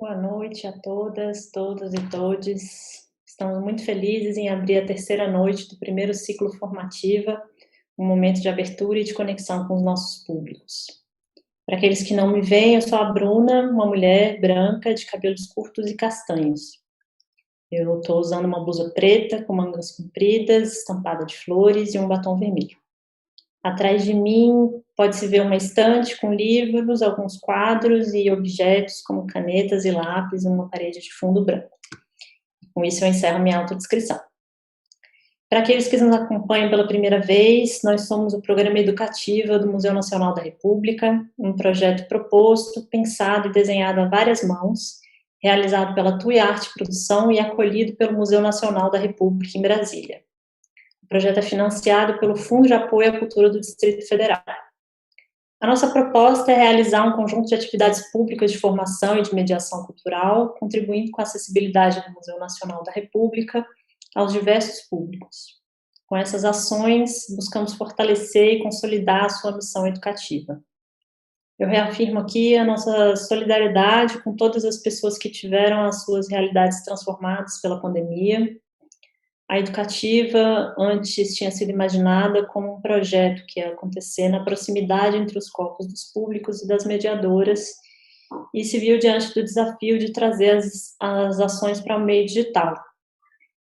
Boa noite a todas, todos e todes. Estamos muito felizes em abrir a terceira noite do primeiro ciclo Formativa, um momento de abertura e de conexão com os nossos públicos. Para aqueles que não me veem, eu sou a Bruna, uma mulher branca de cabelos curtos e castanhos. Eu estou usando uma blusa preta com mangas compridas, estampada de flores e um batom vermelho. Atrás de mim pode-se ver uma estante com livros, alguns quadros e objetos como canetas e lápis numa parede de fundo branco. Com isso eu encerro minha autodescrição. Para aqueles que nos acompanham pela primeira vez, nós somos o Programa Educativa do Museu Nacional da República, um projeto proposto, pensado e desenhado a várias mãos, realizado pela TUI Arte Produção e acolhido pelo Museu Nacional da República em Brasília. O projeto é financiado pelo Fundo de Apoio à Cultura do Distrito Federal. A nossa proposta é realizar um conjunto de atividades públicas de formação e de mediação cultural, contribuindo com a acessibilidade do Museu Nacional da República aos diversos públicos. Com essas ações, buscamos fortalecer e consolidar a sua missão educativa. Eu reafirmo aqui a nossa solidariedade com todas as pessoas que tiveram as suas realidades transformadas pela pandemia. A educativa antes tinha sido imaginada como um projeto que ia acontecer na proximidade entre os corpos dos públicos e das mediadoras e se viu diante do desafio de trazer as ações para o meio digital.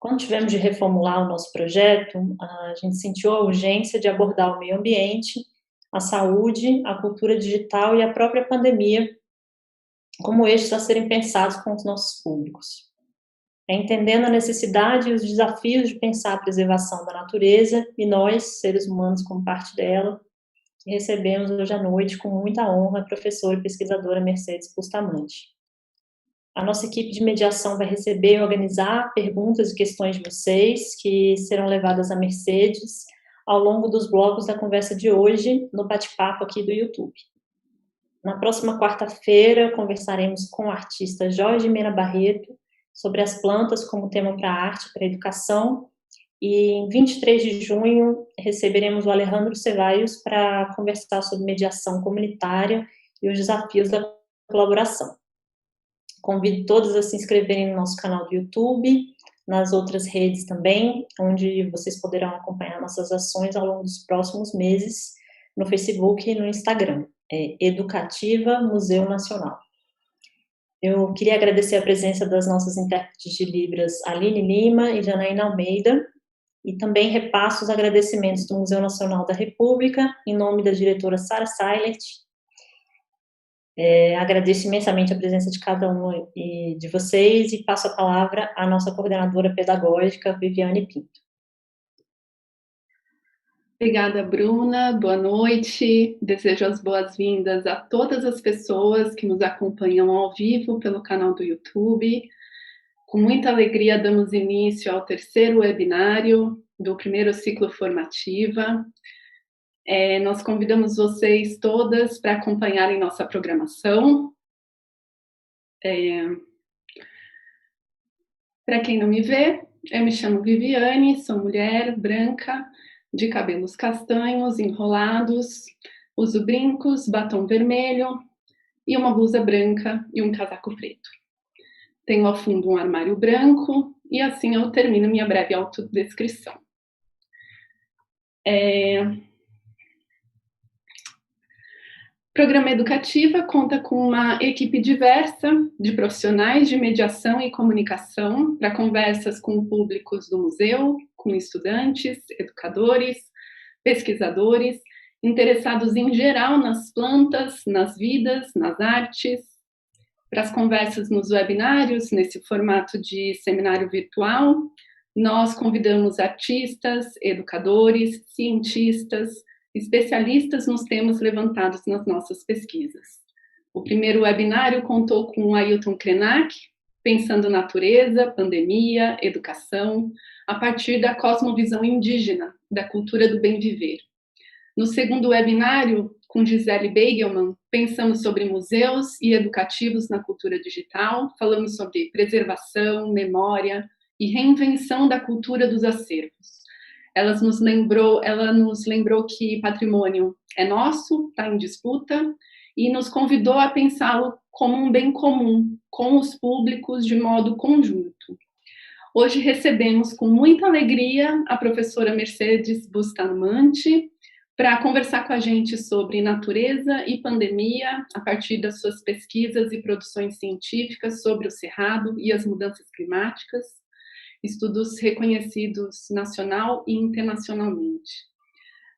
Quando tivemos de reformular o nosso projeto, a gente sentiu a urgência de abordar o meio ambiente, a saúde, a cultura digital e a própria pandemia como eixos a serem pensados com os nossos públicos. Entendendo a necessidade e os desafios de pensar a preservação da natureza e nós, seres humanos, como parte dela, que recebemos hoje à noite com muita honra a professora e pesquisadora Mercedes Bustamante. A nossa equipe de mediação vai receber e organizar perguntas e questões de vocês, que serão levadas a Mercedes ao longo dos blocos da conversa de hoje, no bate-papo aqui do YouTube. Na próxima quarta-feira, conversaremos com o artista Jorge Mena Barreto sobre as plantas como tema para a arte e para a educação, e em 23 de junho receberemos o Alejandro Ceballos para conversar sobre mediação comunitária e os desafios da colaboração. Convido todos a se inscreverem no nosso canal do YouTube, nas outras redes também, onde vocês poderão acompanhar nossas ações ao longo dos próximos meses, no Facebook e no Instagram, Educativa Museu Nacional. Eu queria agradecer a presença das nossas intérpretes de Libras, Aline Lima e Janaína Almeida, e também repasso os agradecimentos do Museu Nacional da República, em nome da diretora Sara Seilert. Agradeço imensamente a presença de cada um de vocês e passo a palavra à nossa coordenadora pedagógica, Viviane Pinto. Obrigada, Bruna. Boa noite. Desejo as boas-vindas a todas as pessoas que nos acompanham ao vivo pelo canal do YouTube. Com muita alegria, damos início ao terceiro webinário do primeiro ciclo Formativa. Nós convidamos vocês todas para acompanharem nossa programação. Para quem não me vê, eu me chamo Viviane, sou mulher branca, de cabelos castanhos, enrolados, uso brincos, batom vermelho e uma blusa branca e um casaco preto. Tenho ao fundo um armário branco e assim eu termino minha breve autodescrição. Programa Educativa conta com uma equipe diversa de profissionais de mediação e comunicação para conversas com públicos do museu, com estudantes, educadores, pesquisadores, interessados em geral nas plantas, nas vidas, nas artes. Para as conversas nos webinários, nesse formato de seminário virtual, nós convidamos artistas, educadores, cientistas, especialistas nos temas levantados nas nossas pesquisas. O primeiro webinário contou com Ailton Krenak, pensando natureza, pandemia, educação, a partir da cosmovisão indígena, da cultura do bem viver. No segundo webinário, com Gisele Beigelman, pensamos sobre museus e educativos na cultura digital, falamos sobre preservação, memória e reinvenção da cultura dos acervos. Ela nos lembrou que patrimônio é nosso, está em disputa, e nos convidou a pensá-lo como um bem comum, com os públicos de modo conjunto. Hoje recebemos com muita alegria a professora Mercedes Bustamante para conversar com a gente sobre natureza e pandemia, a partir das suas pesquisas e produções científicas sobre o Cerrado e as mudanças climáticas, estudos reconhecidos nacional e internacionalmente.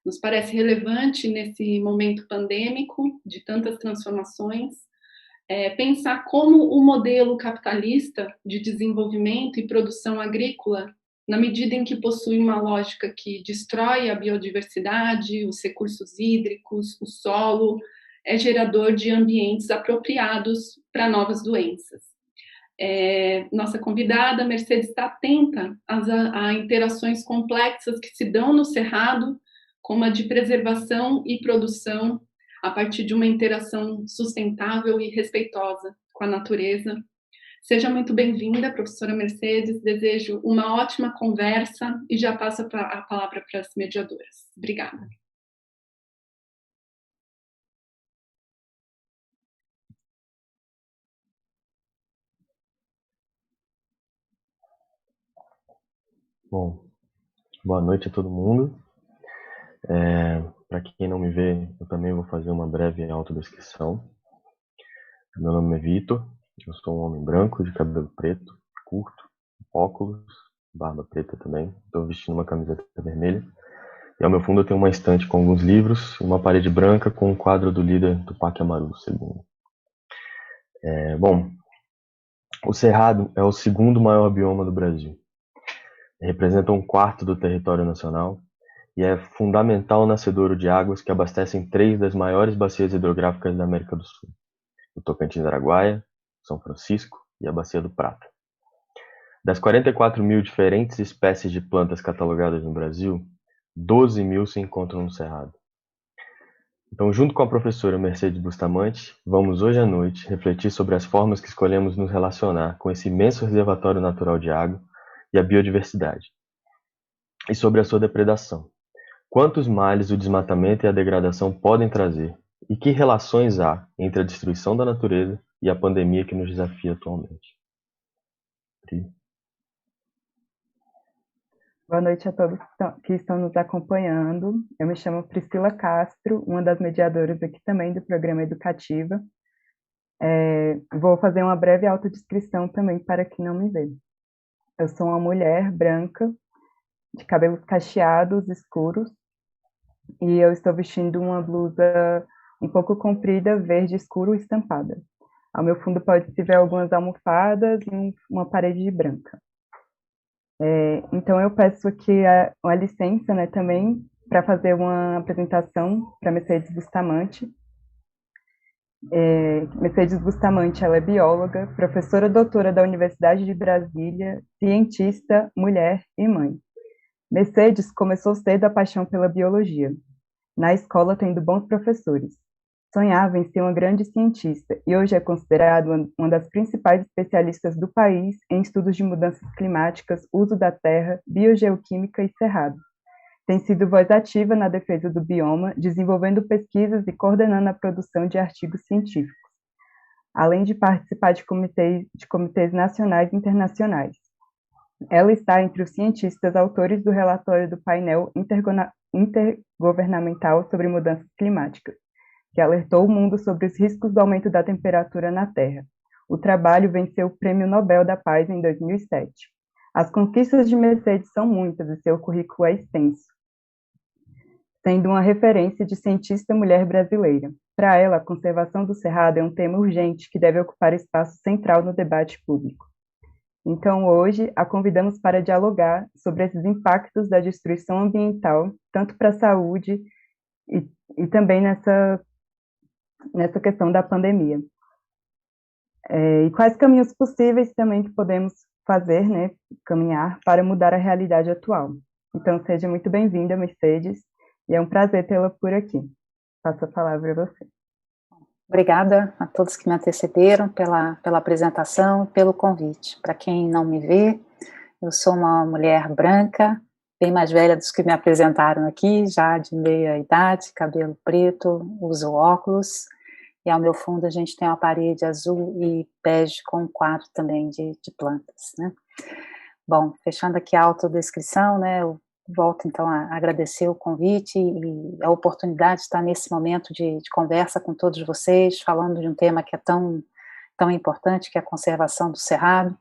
Nos parece relevante, nesse momento pandêmico, de tantas transformações, pensar como o modelo capitalista de desenvolvimento e produção agrícola, na medida em que possui uma lógica que destrói a biodiversidade, os recursos hídricos, o solo, é gerador de ambientes apropriados para novas doenças. Nossa convidada, Mercedes, está atenta a interações complexas que se dão no Cerrado, como a de preservação e produção, a partir de uma interação sustentável e respeitosa com a natureza. Seja muito bem-vinda, professora Mercedes. Desejo uma ótima conversa e já passo a palavra para as mediadoras. Obrigada. Bom, boa noite a todo mundo. Para quem não me vê, eu também vou fazer uma breve autodescrição. Meu nome é Vitor, eu sou um homem branco, de cabelo preto, curto, óculos, barba preta também. Estou vestindo uma camiseta vermelha. E ao meu fundo eu tenho uma estante com alguns livros e uma parede branca com um quadro do líder Tupac Amaru II. Bom, o Cerrado é o segundo maior bioma do Brasil. Representa 1/4 do território nacional e é fundamental nascedouro de águas que abastecem 3 das maiores bacias hidrográficas da América do Sul: o Tocantins-Araguaia, São Francisco e a Bacia do Prata. Das 44.000 diferentes espécies de plantas catalogadas no Brasil, 12.000 se encontram no Cerrado. Então, junto com a professora Mercedes Bustamante, vamos hoje à noite refletir sobre as formas que escolhemos nos relacionar com esse imenso reservatório natural de água e a biodiversidade, e sobre a sua depredação. Quantos males o desmatamento e a degradação podem trazer, e que relações há entre a destruição da natureza e a pandemia que nos desafia atualmente? Boa noite a todos que estão nos acompanhando. Eu me chamo Priscila Castro, uma das mediadoras aqui também do programa Educativa. Vou fazer uma breve autodescrição também para quem não me vê. Eu sou uma mulher branca, de cabelos cacheados, escuros, e eu estou vestindo uma blusa um pouco comprida, verde escuro estampada. Ao meu fundo pode-se ver algumas almofadas e uma parede branca. Então eu peço aqui uma licença, né, também para fazer uma apresentação para Mercedes Bustamante. Mercedes Bustamante, ela é bióloga, professora doutora da Universidade de Brasília, cientista, mulher e mãe. Mercedes começou cedo a paixão pela biologia, na escola tendo bons professores. Sonhava em ser uma grande cientista e hoje é considerada uma das principais especialistas do país em estudos de mudanças climáticas, uso da terra, biogeoquímica e cerrado. Tem sido voz ativa na defesa do bioma, desenvolvendo pesquisas e coordenando a produção de artigos científicos, além de participar de comitês nacionais e internacionais. Ela está entre os cientistas autores do relatório do painel intergovernamental sobre mudanças climáticas, que alertou o mundo sobre os riscos do aumento da temperatura na Terra. O trabalho venceu o Prêmio Nobel da Paz em 2007. As conquistas de Mercedes são muitas e seu currículo é extenso, sendo uma referência de cientista mulher brasileira. Para ela, a conservação do Cerrado é um tema urgente que deve ocupar espaço central no debate público. Então, hoje, a convidamos para dialogar sobre esses impactos da destruição ambiental, tanto para a saúde e também nessa questão da pandemia. E quais caminhos possíveis também que podemos fazer, né, caminhar para mudar a realidade atual. Então, seja muito bem-vinda, Mercedes, e é um prazer tê-la por aqui. Passo a palavra a você. Obrigada a todos que me antecederam pela apresentação e pelo convite. Para quem não me vê, eu sou uma mulher branca, bem mais velha dos que me apresentaram aqui, já de meia idade, cabelo preto, uso óculos. e ao meu fundo a gente tem uma parede azul e bege com um quadro também de plantas, né. Bom, fechando aqui a autodescrição, né, eu volto então a agradecer o convite e a oportunidade de estar nesse momento de conversa com todos vocês, falando de um tema que é tão importante, que é a conservação do cerrado,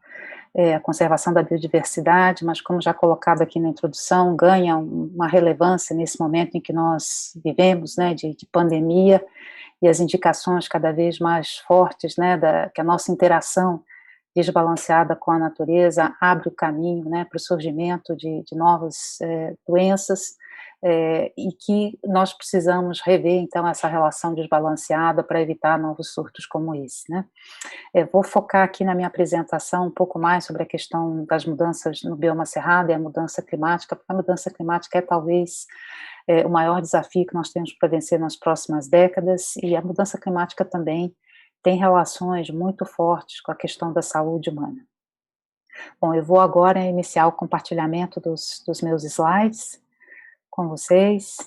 a conservação da biodiversidade, mas como já colocado aqui na introdução, ganha uma relevância nesse momento em que nós vivemos, né, de pandemia, e as indicações cada vez mais fortes, né, que a nossa interação desbalanceada com a natureza abre o caminho, né, para o surgimento de novas doenças, e que nós precisamos rever, então, essa relação desbalanceada para evitar novos surtos como esse, né. Vou focar aqui na minha apresentação um pouco mais sobre a questão das mudanças no bioma cerrado e a mudança climática, porque a mudança climática é talvez o maior desafio que nós temos para vencer nas próximas décadas, e a mudança climática também tem relações muito fortes com a questão da saúde humana. Bom, eu vou agora iniciar o compartilhamento dos meus slides com vocês.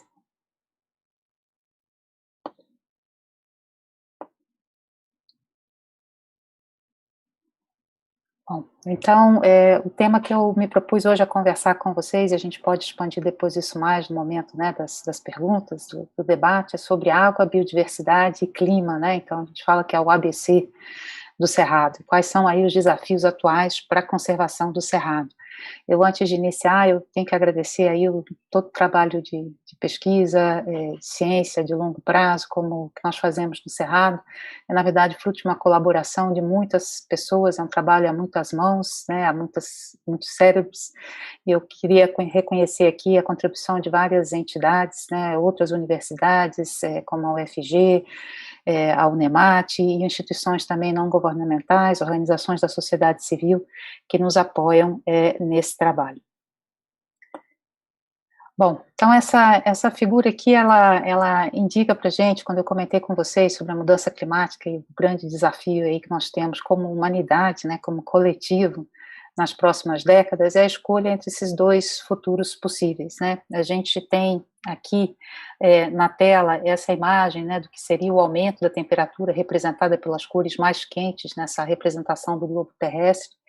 Bom, então, o tema que eu me propus hoje a conversar com vocês, e a gente pode expandir depois isso mais no momento, né, das perguntas, do debate, é sobre água, biodiversidade e clima, né, então a gente fala que é o ABC do Cerrado, quais são aí os desafios atuais para a conservação do Cerrado. Eu, antes de iniciar, eu tenho que agradecer aí todo o trabalho de pesquisa, de ciência de longo prazo, como o que nós fazemos no Cerrado, é, na verdade, fruto de uma colaboração de muitas pessoas, é um trabalho a muitas mãos, né, a muitos cérebros, e eu queria reconhecer aqui a contribuição de várias entidades, né, outras universidades, como a UFG, a UNEMAT, e instituições também não governamentais, organizações da sociedade civil, que nos apoiam nesse trabalho. Bom, então essa figura aqui, ela indica para a gente, quando eu comentei com vocês sobre a mudança climática e o grande desafio aí que nós temos como humanidade, né, como coletivo, nas próximas décadas, é a escolha entre esses dois futuros possíveis, né. A gente tem aqui na tela essa imagem, né, do que seria o aumento da temperatura representada pelas cores mais quentes nessa representação do globo terrestre,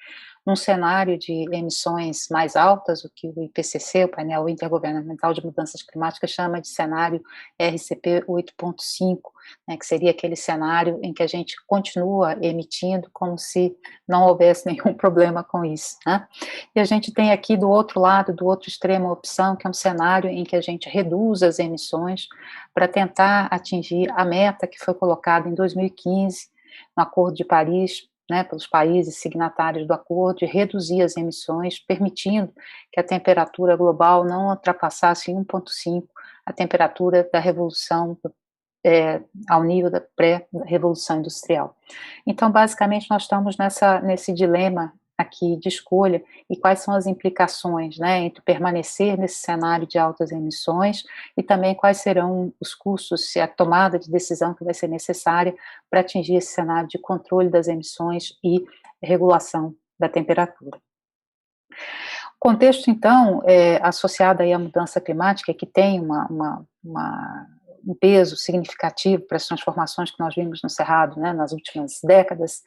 num cenário de emissões mais altas, o que o IPCC, o Painel Intergovernamental de Mudanças Climáticas, chama de cenário RCP 8.5, né, que seria aquele cenário em que a gente continua emitindo como se não houvesse nenhum problema com isso, né? E a gente tem aqui do outro lado, do outro extremo, a opção, que é um cenário em que a gente reduz as emissões para tentar atingir a meta que foi colocada em 2015 no Acordo de Paris, né, pelos países signatários do acordo, de reduzir as emissões, permitindo que a temperatura global não ultrapassasse 1,5 a temperatura da revolução, ao nível da pré-revolução industrial. Então, basicamente, nós estamos nesse dilema aqui de escolha, e quais são as implicações, né, entre permanecer nesse cenário de altas emissões e também quais serão os custos e a tomada de decisão que vai ser necessária para atingir esse cenário de controle das emissões e regulação da temperatura. O contexto, então, associado aí à mudança climática, que tem um peso significativo para as transformações que nós vimos no Cerrado, né, nas últimas décadas,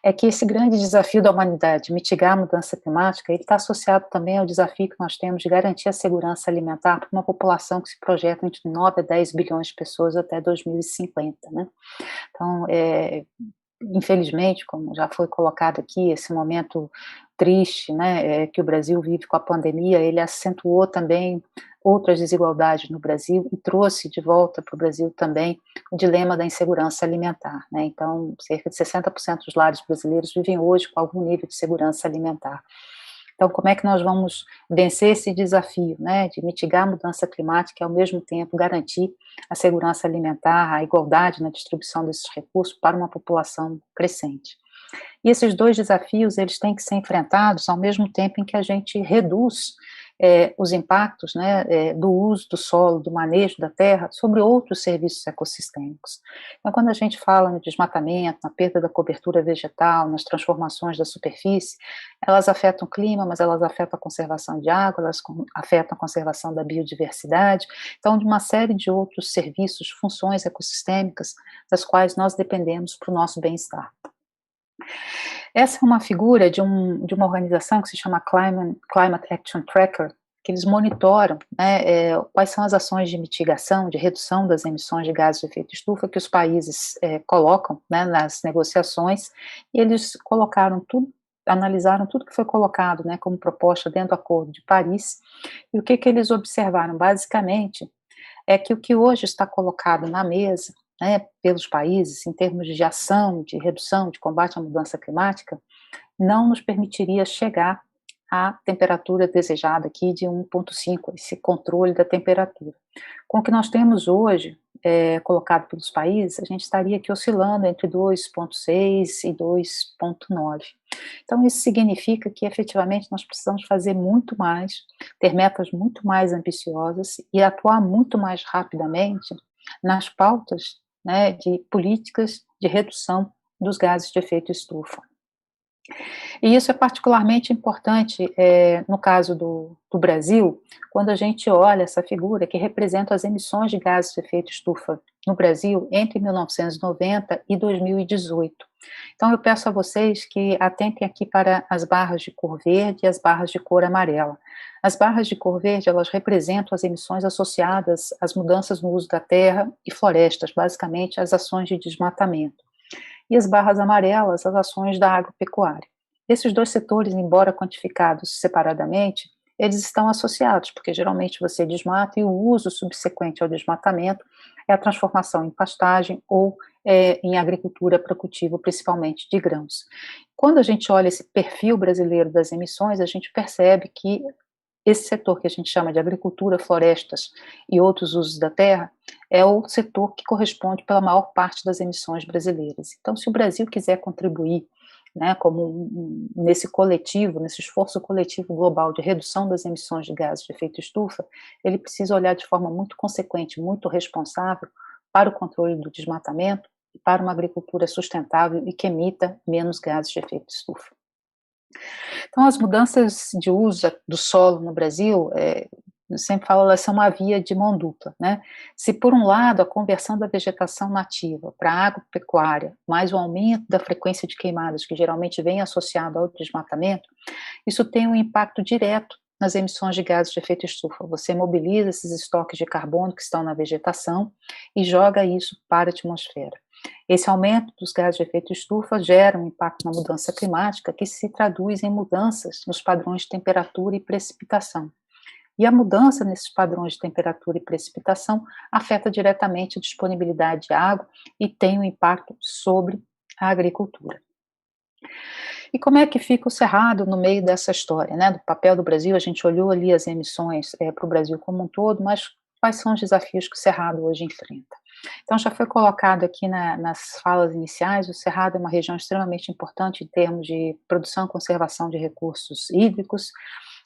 é que esse grande desafio da humanidade, mitigar a mudança climática, ele está associado também ao desafio que nós temos de garantir a segurança alimentar para uma população que se projeta entre 9 a 10 bilhões de pessoas até 2050, né. Então, infelizmente, como já foi colocado aqui, esse momento triste, né, que o Brasil vive com a pandemia, ele acentuou também outras desigualdades no Brasil e trouxe de volta para o Brasil também o dilema da insegurança alimentar, né. Então, cerca de 60% dos lares brasileiros vivem hoje com algum nível de segurança alimentar. Então, como é que nós vamos vencer esse desafio, né, de mitigar a mudança climática e, ao mesmo tempo, garantir a segurança alimentar, a igualdade na distribuição desses recursos para uma população crescente? E esses dois desafios, eles têm que ser enfrentados ao mesmo tempo em que a gente reduz os impactos, né, do uso do solo, do manejo da terra, sobre outros serviços ecossistêmicos. Então, quando a gente fala no desmatamento, na perda da cobertura vegetal, nas transformações da superfície, elas afetam o clima, mas elas afetam a conservação de água, elas afetam a conservação da biodiversidade, então, de uma série de outros serviços, funções ecossistêmicas, das quais nós dependemos para o nosso bem-estar. Essa é uma figura de uma organização que se chama Climate Action Tracker, que eles monitoram, né, quais são as ações de mitigação, de redução das emissões de gases de efeito estufa que os países colocam, né, nas negociações, e eles colocaram tudo, analisaram tudo que foi colocado, né, como proposta dentro do Acordo de Paris, e o que eles observaram, basicamente, é que o que hoje está colocado na mesa, né, pelos países, em termos de ação, de redução, de combate à mudança climática, não nos permitiria chegar à temperatura desejada aqui de 1,5, esse controle da temperatura. Com o que nós temos hoje, colocado pelos países, a gente estaria aqui oscilando entre 2,6 e 2,9. Então, isso significa que, efetivamente, nós precisamos fazer muito mais, ter metas muito mais ambiciosas e atuar muito mais rapidamente nas pautas, né, de políticas de redução dos gases de efeito estufa. E isso é particularmente importante no caso do Brasil, quando a gente olha essa figura que representa as emissões de gases de efeito estufa no Brasil entre 1990 e 2018. Então, eu peço a vocês que atentem aqui para as barras de cor verde e as barras de cor amarela. As barras de cor verde, elas representam as emissões associadas às mudanças no uso da terra e florestas, basicamente as ações de desmatamento. E as barras amarelas, as ações da agropecuária. Esses dois setores, embora quantificados separadamente, eles estão associados, porque geralmente você desmata e o uso subsequente ao desmatamento é a transformação em pastagem ou em agricultura para cultivo, principalmente de grãos. Quando a gente olha esse perfil brasileiro das emissões, a gente percebe que esse setor que a gente chama de agricultura, florestas e outros usos da terra, é o setor que corresponde pela maior parte das emissões brasileiras. Então, se o Brasil quiser contribuir, né, como nesse coletivo, nesse esforço coletivo global de redução das emissões de gases de efeito estufa, ele precisa olhar de forma muito consequente, muito responsável para o controle do desmatamento e para uma agricultura sustentável e que emita menos gases de efeito estufa. Então, as mudanças de uso do solo no Brasil, eu sempre falo, elas são uma via de mão dupla, né? Se, por um lado, a conversão da vegetação nativa para a agropecuária, mais o aumento da frequência de queimadas, que geralmente vem associado ao desmatamento, isso tem um impacto direto nas emissões de gases de efeito estufa. Você mobiliza esses estoques de carbono que estão na vegetação e joga isso para a atmosfera. Esse aumento dos gases de efeito estufa gera um impacto na mudança climática que se traduz em mudanças nos padrões de temperatura e precipitação. E a mudança nesses padrões de temperatura e precipitação afeta diretamente a disponibilidade de água e tem um impacto sobre a agricultura. E como é que fica o Cerrado no meio dessa história, né? Do papel do Brasil, a gente olhou ali as emissões para o Brasil como um todo, mas quais são os desafios que o Cerrado hoje enfrenta? Então, já foi colocado aqui nas falas iniciais, o Cerrado é uma região extremamente importante em termos de produção e conservação de recursos hídricos.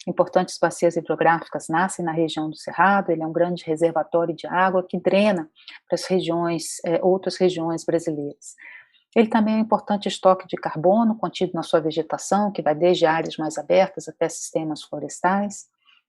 Importantes bacias hidrográficas nascem na região do Cerrado, ele é um grande reservatório de água que drena para as regiões, outras regiões brasileiras. Ele também é um importante estoque de carbono contido na sua vegetação, que vai desde áreas mais abertas até sistemas florestais.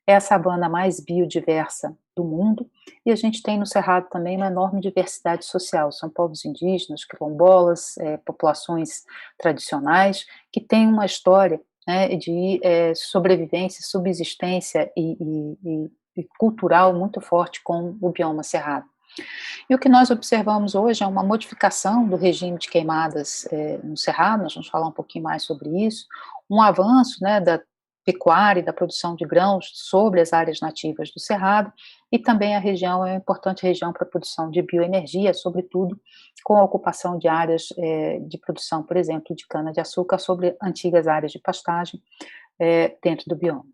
É a savana mais biodiversa do mundo, e a gente tem no Cerrado também uma enorme diversidade social, são povos indígenas, quilombolas, populações tradicionais, que têm uma história, né, de sobrevivência, subsistência e cultural muito forte com o bioma cerrado. E o que nós observamos hoje é uma modificação do regime de queimadas no Cerrado, nós vamos falar um pouquinho mais sobre isso, um avanço, né, da pecuária e da produção de grãos sobre as áreas nativas do Cerrado, e também a região é uma importante região para a produção de bioenergia, sobretudo com a ocupação de áreas de produção, por exemplo, de cana-de-açúcar sobre antigas áreas de pastagem dentro do bioma.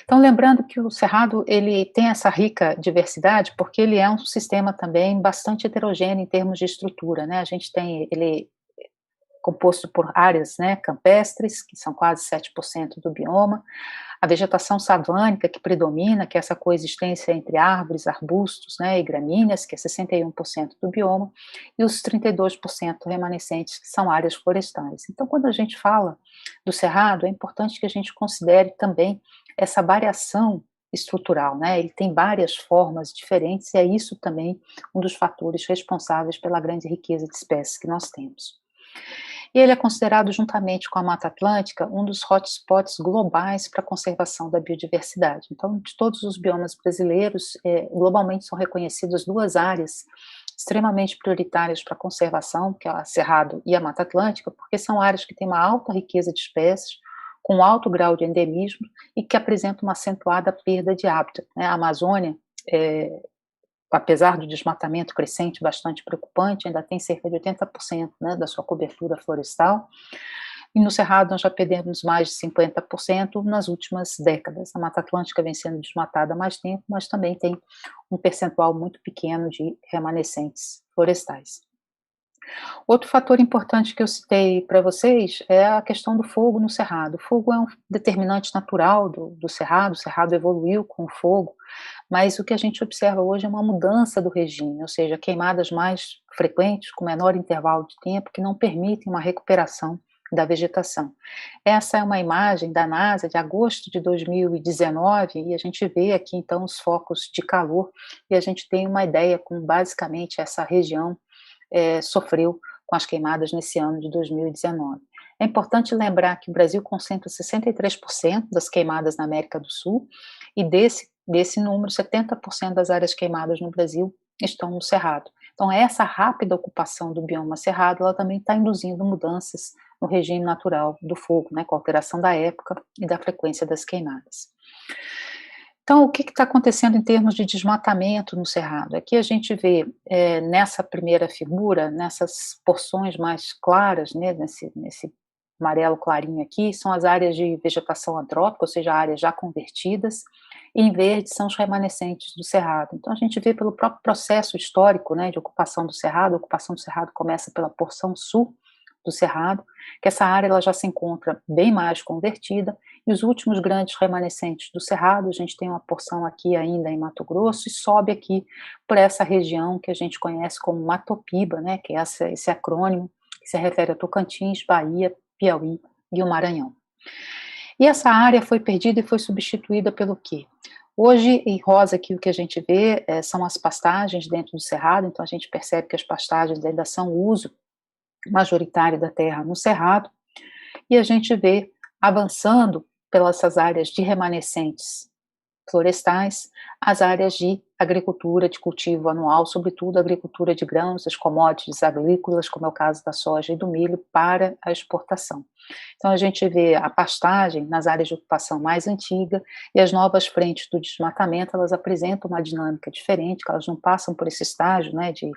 Então, lembrando que o Cerrado, ele tem essa rica diversidade, porque ele é um sistema também bastante heterogêneo em termos de estrutura, né? A gente tem, ele composto por áreas, né, campestres, que são quase 7% do bioma, a vegetação savânica que predomina, que é essa coexistência entre árvores, arbustos, né, e gramíneas, que é 61% do bioma, e os 32% remanescentes, que são áreas florestais. Então, quando a gente fala do cerrado, é importante que a gente considere também essa variação estrutural, né? Ele tem várias formas diferentes, e é isso também um dos fatores responsáveis pela grande riqueza de espécies que nós temos. E ele é considerado, juntamente com a Mata Atlântica, um dos hotspots globais para a conservação da biodiversidade. Então, de todos os biomas brasileiros, globalmente são reconhecidas duas áreas extremamente prioritárias para a conservação, que é a Cerrado e a Mata Atlântica, porque são áreas que têm uma alta riqueza de espécies, com alto grau de endemismo e que apresentam uma acentuada perda de hábitat, né? A Amazônia, apesar do desmatamento crescente bastante preocupante, ainda tem cerca de 80%, né, da sua cobertura florestal, e no Cerrado nós já perdemos mais de 50% nas últimas décadas. A Mata Atlântica vem sendo desmatada há mais tempo, mas também tem um percentual muito pequeno de remanescentes florestais. Outro fator importante que eu citei para vocês é a questão do fogo no Cerrado. O fogo é um determinante natural do Cerrado, o Cerrado evoluiu com o fogo, mas o que a gente observa hoje é uma mudança do regime, ou seja, queimadas mais frequentes, com menor intervalo de tempo, que não permitem uma recuperação da vegetação. Essa é uma imagem da NASA de agosto de 2019, e a gente vê aqui então os focos de calor, e a gente tem uma ideia com basicamente essa região sofreu com as queimadas nesse ano de 2019. É importante lembrar que o Brasil concentra 63% das queimadas na América do Sul, e desse número, 70% das áreas queimadas no Brasil estão no Cerrado. Então, essa rápida ocupação do bioma Cerrado, ela também está induzindo mudanças no regime natural do fogo, né, com a alteração da época e da frequência das queimadas. Então, o que está acontecendo em termos de desmatamento no Cerrado? Aqui a gente vê, nessa primeira figura, nessas porções mais claras, né, nesse amarelo clarinho aqui, são as áreas de vegetação antrópica, ou seja, áreas já convertidas, e em verde são os remanescentes do Cerrado. Então, a gente vê pelo próprio processo histórico, né, de ocupação do Cerrado. A ocupação do Cerrado começa pela porção sul do Cerrado, que essa área ela já se encontra bem mais convertida, e os últimos grandes remanescentes do Cerrado, a gente tem uma porção aqui ainda em Mato Grosso, e sobe aqui por essa região que a gente conhece como Matopiba, né, que é esse acrônimo que se refere a Tocantins, Bahia, Piauí e o Maranhão. E essa área foi perdida e foi substituída pelo quê? Hoje, em rosa aqui, o que a gente vê são as pastagens dentro do Cerrado, então a gente percebe que as pastagens ainda são o uso majoritário da terra no Cerrado, e a gente vê avançando pelas áreas de remanescentes florestais, as áreas de agricultura de cultivo anual, sobretudo a agricultura de grãos, as commodities agrícolas, como é o caso da soja e do milho, para a exportação. Então a gente vê a pastagem nas áreas de ocupação mais antiga, e as novas frentes do desmatamento, elas apresentam uma dinâmica diferente, que elas não passam por esse estágio, né, de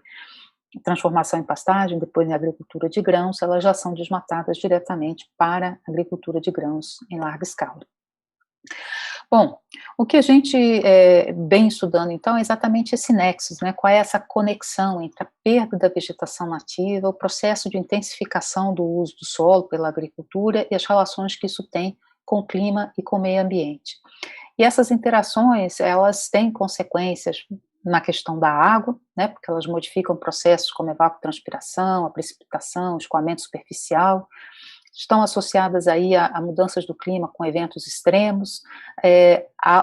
transformação em pastagem, depois em agricultura de grãos, elas já são desmatadas diretamente para a agricultura de grãos em larga escala. Bom, o que a gente vem estudando, então, é exatamente esse nexus, né? Qual é essa conexão entre a perda da vegetação nativa, o processo de intensificação do uso do solo pela agricultura e as relações que isso tem com o clima e com o meio ambiente. E essas interações, elas têm consequências na questão da água, né, porque elas modificam processos como a evapotranspiração, a precipitação, o escoamento superficial, estão associadas aí a mudanças do clima com eventos extremos,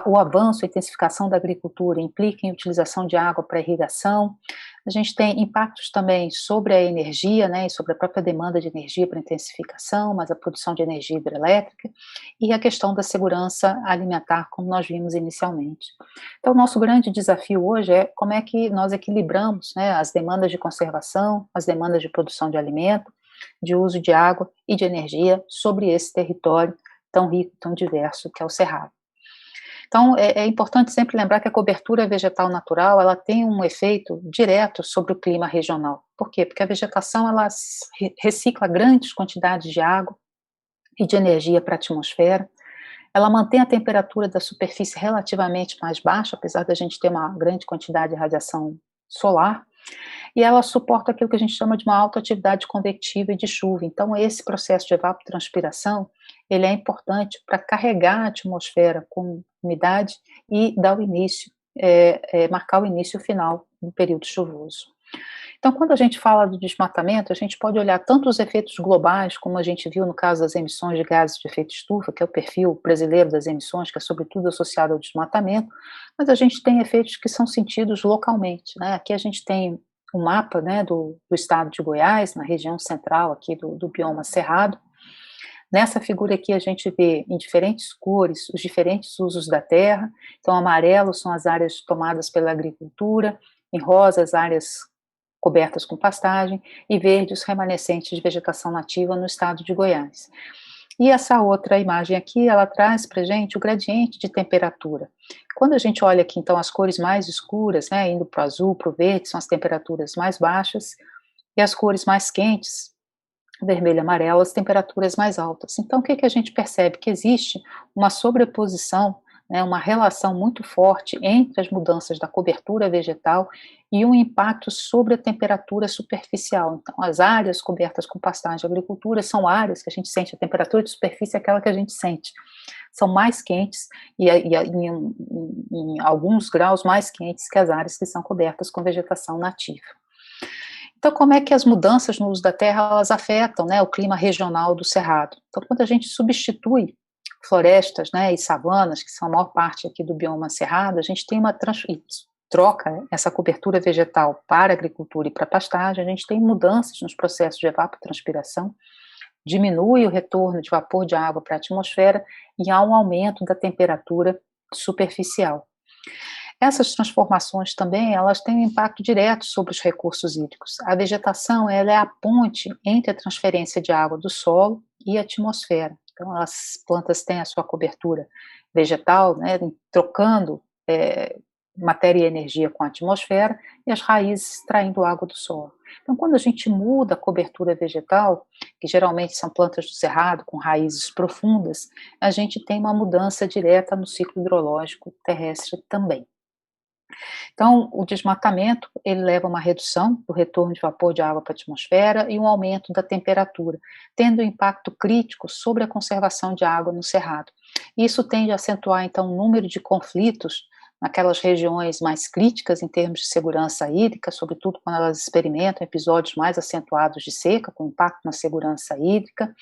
o avanço e intensificação da agricultura implica em utilização de água para irrigação. A gente tem impactos também sobre a energia, né, e sobre a própria demanda de energia para intensificação, mas a produção de energia hidrelétrica, e a questão da segurança alimentar, como nós vimos inicialmente. Então, o nosso grande desafio hoje é como é que nós equilibramos, né, as demandas de conservação, as demandas de produção de alimento, de uso de água e de energia sobre esse território tão rico, tão diverso que é o Cerrado. Então, é importante sempre lembrar que a cobertura vegetal natural, ela tem um efeito direto sobre o clima regional. Por quê? Porque a vegetação, ela recicla grandes quantidades de água e de energia para a atmosfera, ela mantém a temperatura da superfície relativamente mais baixa, apesar da gente ter uma grande quantidade de radiação solar, e ela suporta aquilo que a gente chama de uma alta atividade convectiva e de chuva. Então, esse processo de evapotranspiração, ele é importante para carregar a atmosfera com umidade e dar o início, marcar o início e o final do período chuvoso. Então, quando a gente fala do desmatamento, a gente pode olhar tanto os efeitos globais, como a gente viu no caso das emissões de gases de efeito estufa, que é o perfil brasileiro das emissões, que é sobretudo associado ao desmatamento, mas a gente tem efeitos que são sentidos localmente, né? Aqui a gente tem um mapa, né, do estado de Goiás, na região central aqui do bioma cerrado. Nessa figura aqui a gente vê em diferentes cores os diferentes usos da terra. Então, amarelo são as áreas tomadas pela agricultura, em rosa as áreas cobertas com pastagem, e verde os remanescentes de vegetação nativa no estado de Goiás. E essa outra imagem aqui, ela traz para a gente o gradiente de temperatura. Quando a gente olha aqui, então, as cores mais escuras, né, indo para o azul, para o verde, são as temperaturas mais baixas, e as cores mais quentes, vermelho e amarelo, as temperaturas mais altas. Então, o que a gente percebe? Que existe uma sobreposição, né, uma relação muito forte entre as mudanças da cobertura vegetal e um impacto sobre a temperatura superficial. Então, as áreas cobertas com pastagem de agricultura são áreas que a gente sente, a temperatura de superfície é aquela que a gente sente. São mais quentes e em alguns graus mais quentes que as áreas que são cobertas com vegetação nativa. Então, como é que as mudanças no uso da terra, elas afetam, né, o clima regional do Cerrado? Então, quando a gente substitui florestas, né, e savanas, que são a maior parte aqui do bioma cerrado, a gente tem uma troca essa cobertura vegetal para a agricultura e para a pastagem, a gente tem mudanças nos processos de evapotranspiração, diminui o retorno de vapor de água para a atmosfera e há um aumento da temperatura superficial. Essas transformações também, elas têm um impacto direto sobre os recursos hídricos. A vegetação, ela é a ponte entre a transferência de água do solo e a atmosfera. Então, as plantas têm a sua cobertura vegetal, né, trocando matéria e energia com a atmosfera, e as raízes extraindo água do solo. Então, quando a gente muda a cobertura vegetal, que geralmente são plantas do cerrado com raízes profundas, a gente tem uma mudança direta no ciclo hidrológico terrestre também. Então, o desmatamento, ele leva a uma redução do retorno de vapor de água para a atmosfera e um aumento da temperatura, tendo um impacto crítico sobre a conservação de água no cerrado. Isso tende a acentuar, então, o número de conflitos naquelas regiões mais críticas em termos de segurança hídrica, sobretudo quando elas experimentam episódios mais acentuados de seca, com impacto na segurança hídrica,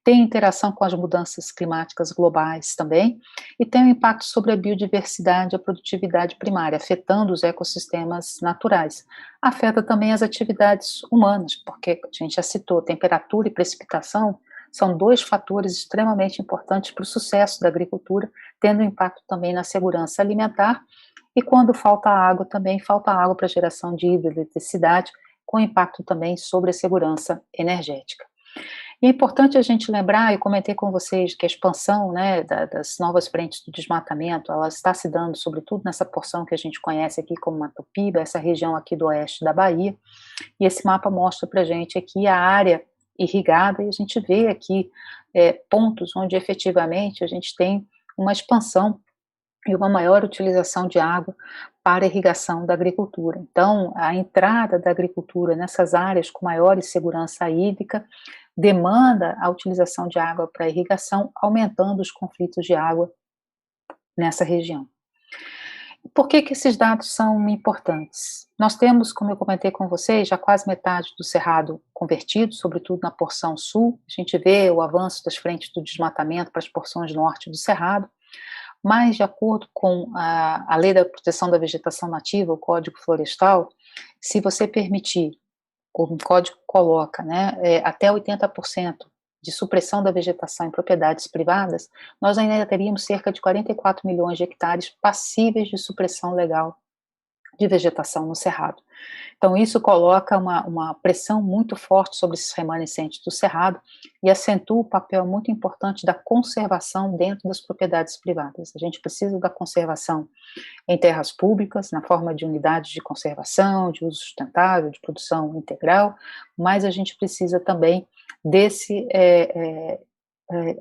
tem interação com as mudanças climáticas globais também, e tem um impacto sobre a biodiversidade e a produtividade primária, afetando os ecossistemas naturais. Afeta também as atividades humanas, porque a gente já citou, temperatura e precipitação são dois fatores extremamente importantes para o sucesso da agricultura, tendo impacto também na segurança alimentar, e quando falta água, também falta água para geração de hidroeletricidade, com impacto também sobre a segurança energética. E é importante a gente lembrar, eu comentei com vocês que a expansão, né, das novas frentes do desmatamento, ela está se dando sobretudo nessa porção que a gente conhece aqui como Mato Piba, essa região aqui do oeste da Bahia, e esse mapa mostra para a gente aqui a área irrigada, e a gente vê aqui pontos onde efetivamente a gente tem uma expansão e uma maior utilização de água para a irrigação da agricultura. Então, a entrada da agricultura nessas áreas com maior segurança hídrica demanda a utilização de água para irrigação, aumentando os conflitos de água nessa região. Por que esses dados são importantes? Nós temos, como eu comentei com vocês, já quase metade do cerrado convertido, sobretudo na porção sul. A gente vê o avanço das frentes do desmatamento para as porções norte do cerrado, mas de acordo com a Lei da Proteção da Vegetação Nativa, o Código Florestal, se você permitir, o código coloca, né, até 80% de supressão da vegetação em propriedades privadas, nós ainda teríamos cerca de 44 milhões de hectares passíveis de supressão legal de vegetação no cerrado. Então, isso coloca uma pressão muito forte sobre esses remanescentes do cerrado e acentua o papel muito importante da conservação dentro das propriedades privadas. A gente precisa da conservação em terras públicas, na forma de unidades de conservação, de uso sustentável, de produção integral, mas a gente precisa também desse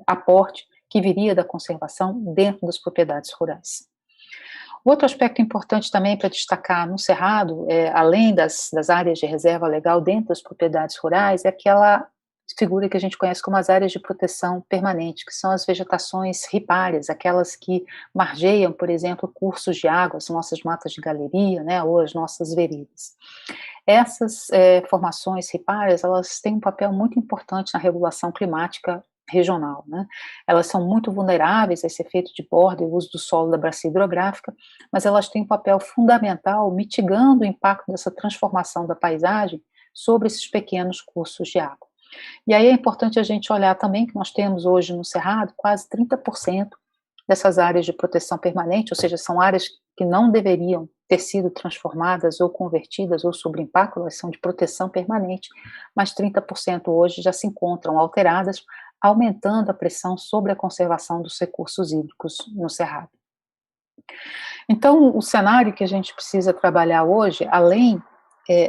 aporte que viria da conservação dentro das propriedades rurais. Outro aspecto importante também para destacar no Cerrado, além das áreas de reserva legal dentro das propriedades rurais, é aquela figura que a gente conhece como as áreas de proteção permanente, que são as vegetações ripárias, aquelas que margeiam, por exemplo, cursos de água, as nossas matas de galeria, né, ou as nossas veredas. Essas formações ripárias, elas têm um papel muito importante na regulação climática regional, né? Elas são muito vulneráveis a esse efeito de borda e o uso do solo da bacia hidrográfica, mas elas têm um papel fundamental mitigando o impacto dessa transformação da paisagem sobre esses pequenos cursos de água. E aí é importante a gente olhar também que nós temos hoje no Cerrado quase 30% dessas áreas de proteção permanente, ou seja, são áreas que não deveriam ter sido transformadas ou convertidas ou sob impacto, elas são de proteção permanente, mas 30% hoje já se encontram alteradas, aumentando a pressão sobre a conservação dos recursos hídricos no Cerrado. Então, o cenário que a gente precisa trabalhar hoje, além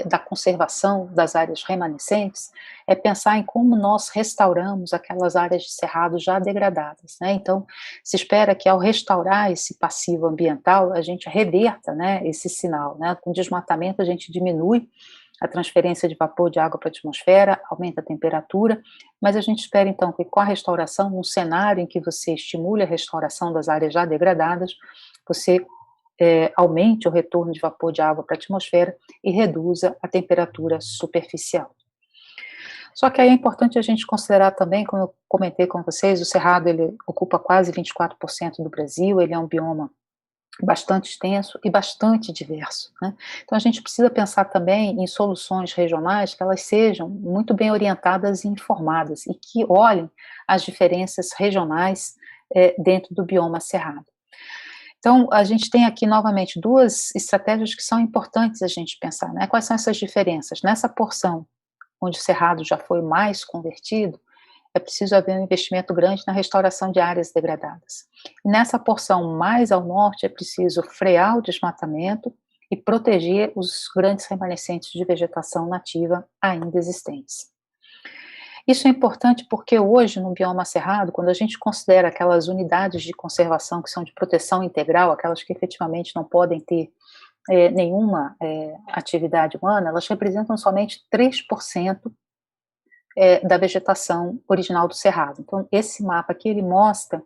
da conservação das áreas remanescentes, é pensar em como nós restauramos aquelas áreas de cerrado já degradadas, né? Então, se espera que ao restaurar esse passivo ambiental, a gente reverta, né, esse sinal, né? Com desmatamento a gente diminui a transferência de vapor de água para a atmosfera, aumenta a temperatura, mas a gente espera então que com a restauração, num cenário em que você estimule a restauração das áreas já degradadas, você aumente o retorno de vapor de água para a atmosfera e reduza a temperatura superficial. Só que aí é importante a gente considerar também, como eu comentei com vocês, o Cerrado ele ocupa quase 24% do Brasil, ele é um bioma bastante extenso e bastante diverso, né? Então a gente precisa pensar também em soluções regionais que elas sejam muito bem orientadas e informadas e que olhem as diferenças regionais dentro do bioma cerrado. Então, a gente tem aqui, novamente, duas estratégias que são importantes a gente pensar, né? Quais são essas diferenças? Nessa porção onde o cerrado já foi mais convertido, é preciso haver um investimento grande na restauração de áreas degradadas. E nessa porção mais ao norte, é preciso frear o desmatamento e proteger os grandes remanescentes de vegetação nativa ainda existentes. Isso é importante porque hoje, no bioma cerrado, quando a gente considera aquelas unidades de conservação que são de proteção integral, aquelas que efetivamente não podem ter nenhuma atividade humana, elas representam somente 3% da vegetação original do cerrado. Então, esse mapa aqui, ele mostra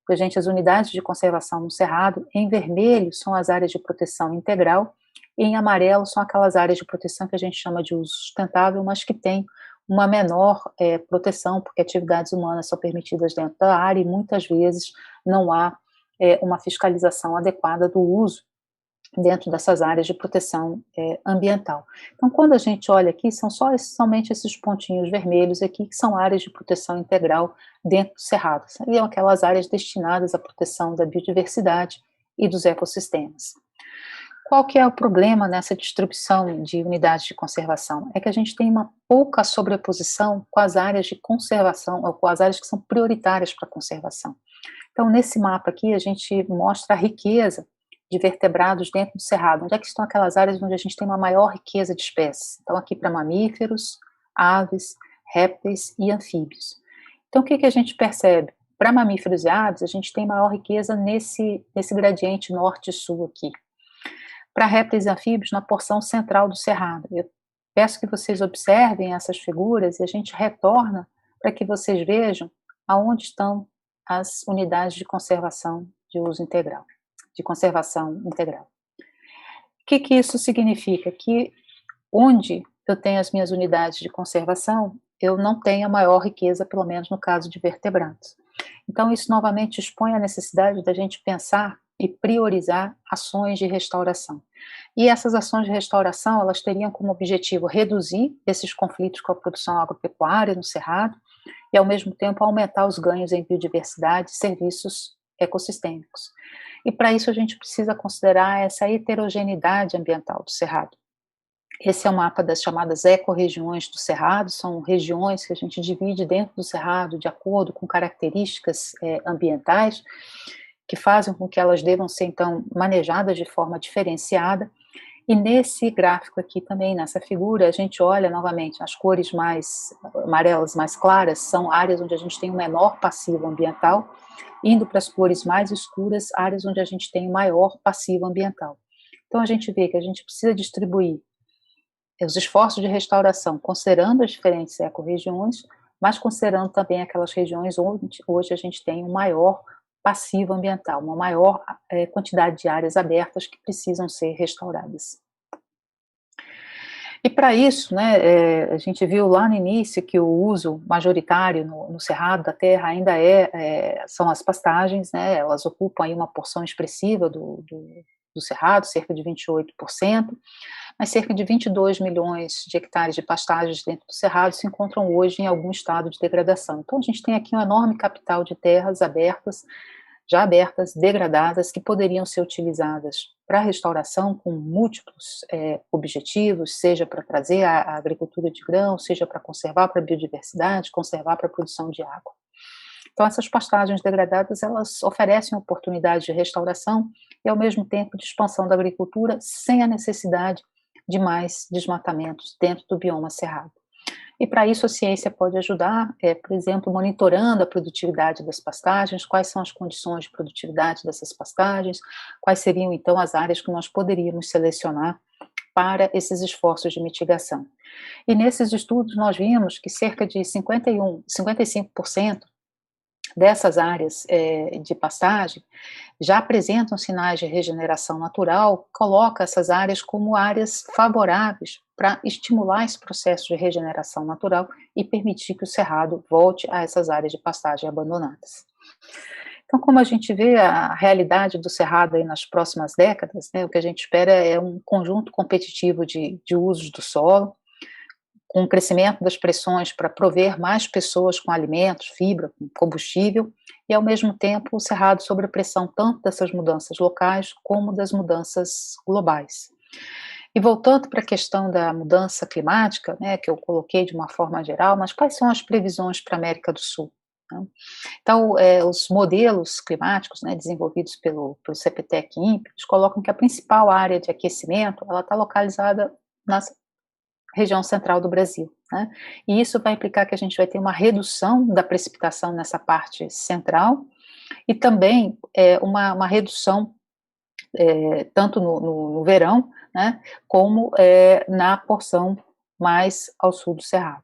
para a gente as unidades de conservação no cerrado. Em vermelho são as áreas de proteção integral, e em amarelo são aquelas áreas de proteção que a gente chama de uso sustentável, mas que tem uma menor proteção, porque atividades humanas são permitidas dentro da área e muitas vezes não há uma fiscalização adequada do uso dentro dessas áreas de proteção ambiental. Então, quando a gente olha aqui, são somente esses pontinhos vermelhos aqui, que são áreas de proteção integral dentro do cerrado. Seriam aquelas áreas destinadas à proteção da biodiversidade e dos ecossistemas. Qual que é o problema nessa distribuição de unidades de conservação? É que a gente tem uma pouca sobreposição com as áreas de conservação, ou com as áreas que são prioritárias para a conservação. Então, nesse mapa aqui, a gente mostra a riqueza de vertebrados dentro do cerrado. Onde é que estão aquelas áreas onde a gente tem uma maior riqueza de espécies? Então, aqui para mamíferos, aves, répteis e anfíbios. Então, o que a gente percebe? Para mamíferos e aves, a gente tem maior riqueza nesse gradiente norte e sul aqui. Para répteis e anfíbios, na porção central do cerrado. Eu peço que vocês observem essas figuras e a gente retorna para que vocês vejam aonde estão as unidades de conservação de uso integral, de conservação integral. O que isso significa? Que onde eu tenho as minhas unidades de conservação, eu não tenho a maior riqueza, pelo menos no caso de vertebrados. Então, isso novamente expõe a necessidade da gente pensar e priorizar ações de restauração. E essas ações de restauração, elas teriam como objetivo reduzir esses conflitos com a produção agropecuária no cerrado e, ao mesmo tempo, aumentar os ganhos em biodiversidade e serviços ecossistêmicos. E, para isso, a gente precisa considerar essa heterogeneidade ambiental do cerrado. Esse é o mapa das chamadas ecorregiões do cerrado, são regiões que a gente divide dentro do cerrado de acordo com características ambientais, que fazem com que elas devam ser, então, manejadas de forma diferenciada. E nesse gráfico aqui também, nessa figura, a gente olha novamente, as cores mais amarelas, mais claras, são áreas onde a gente tem um menor passivo ambiental, indo para as cores mais escuras, áreas onde a gente tem um maior passivo ambiental. Então a gente vê que a gente precisa distribuir os esforços de restauração, considerando as diferentes ecorregiões, mas considerando também aquelas regiões onde hoje a gente tem um maior passivo ambiental, uma maior quantidade de áreas abertas que precisam ser restauradas. E para isso, né, a gente viu lá no início que o uso majoritário no Cerrado da terra ainda são as pastagens, né, elas ocupam aí uma porção expressiva do Cerrado, cerca de 28%, mas cerca de 22 milhões de hectares de pastagens dentro do Cerrado se encontram hoje em algum estado de degradação. Então a gente tem aqui um enorme capital de terras abertas, já abertas, degradadas, que poderiam ser utilizadas para restauração com múltiplos objetivos, seja para trazer a agricultura de grão, seja para conservar para a biodiversidade, conservar para a produção de água. Então essas pastagens degradadas, elas oferecem oportunidade de restauração e ao mesmo tempo de expansão da agricultura sem a necessidade de mais desmatamentos dentro do bioma cerrado. E para isso a ciência pode ajudar, por exemplo, monitorando a produtividade das pastagens, quais são as condições de produtividade dessas pastagens, quais seriam então as áreas que nós poderíamos selecionar para esses esforços de mitigação. E nesses estudos nós vimos que cerca de 55% dessas áreas de pastagem já apresentam sinais de regeneração natural, coloca essas áreas como áreas favoráveis para estimular esse processo de regeneração natural e permitir que o cerrado volte a essas áreas de pastagem abandonadas. Então, como a gente vê a realidade do cerrado aí nas próximas décadas, né, o que a gente espera é um conjunto competitivo de usos do solo, com o crescimento das pressões para prover mais pessoas com alimentos, fibra, com combustível, e ao mesmo tempo o cerrado sob a pressão tanto dessas mudanças locais como das mudanças globais. E voltando para a questão da mudança climática, né, que eu coloquei de uma forma geral, mas quais são as previsões para a América do Sul? Né? Então, os modelos climáticos, né, desenvolvidos pelo CPTEC-INPE, eles colocam que a principal área de aquecimento ela está localizada na região central do Brasil, né? E isso vai implicar que a gente vai ter uma redução da precipitação nessa parte central e também uma redução tanto no verão, né, como na porção mais ao sul do Cerrado.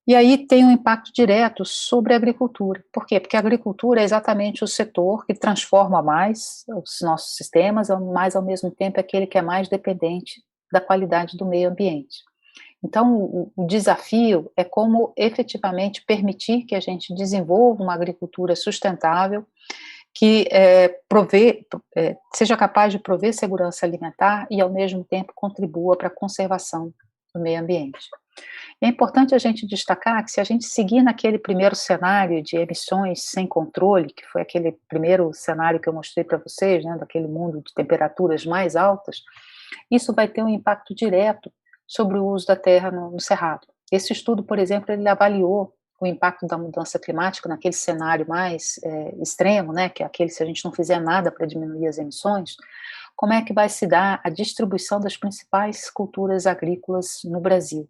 E aí tem um impacto direto sobre a agricultura. Por quê? Porque a agricultura é exatamente o setor que transforma mais os nossos sistemas, mas ao mesmo tempo é aquele que é mais dependente da qualidade do meio ambiente. Então, o desafio é como efetivamente permitir que a gente desenvolva uma agricultura sustentável, que seja capaz de prover segurança alimentar e, ao mesmo tempo, contribua para a conservação do meio ambiente. É importante a gente destacar que se a gente seguir naquele primeiro cenário de emissões sem controle, que foi aquele primeiro cenário que eu mostrei para vocês, né, daquele mundo de temperaturas mais altas, isso vai ter um impacto direto sobre o uso da terra no Cerrado. Esse estudo, por exemplo, ele avaliou o impacto da mudança climática naquele cenário mais extremo, né, que é aquele se a gente não fizer nada para diminuir as emissões, como é que vai se dar a distribuição das principais culturas agrícolas no Brasil.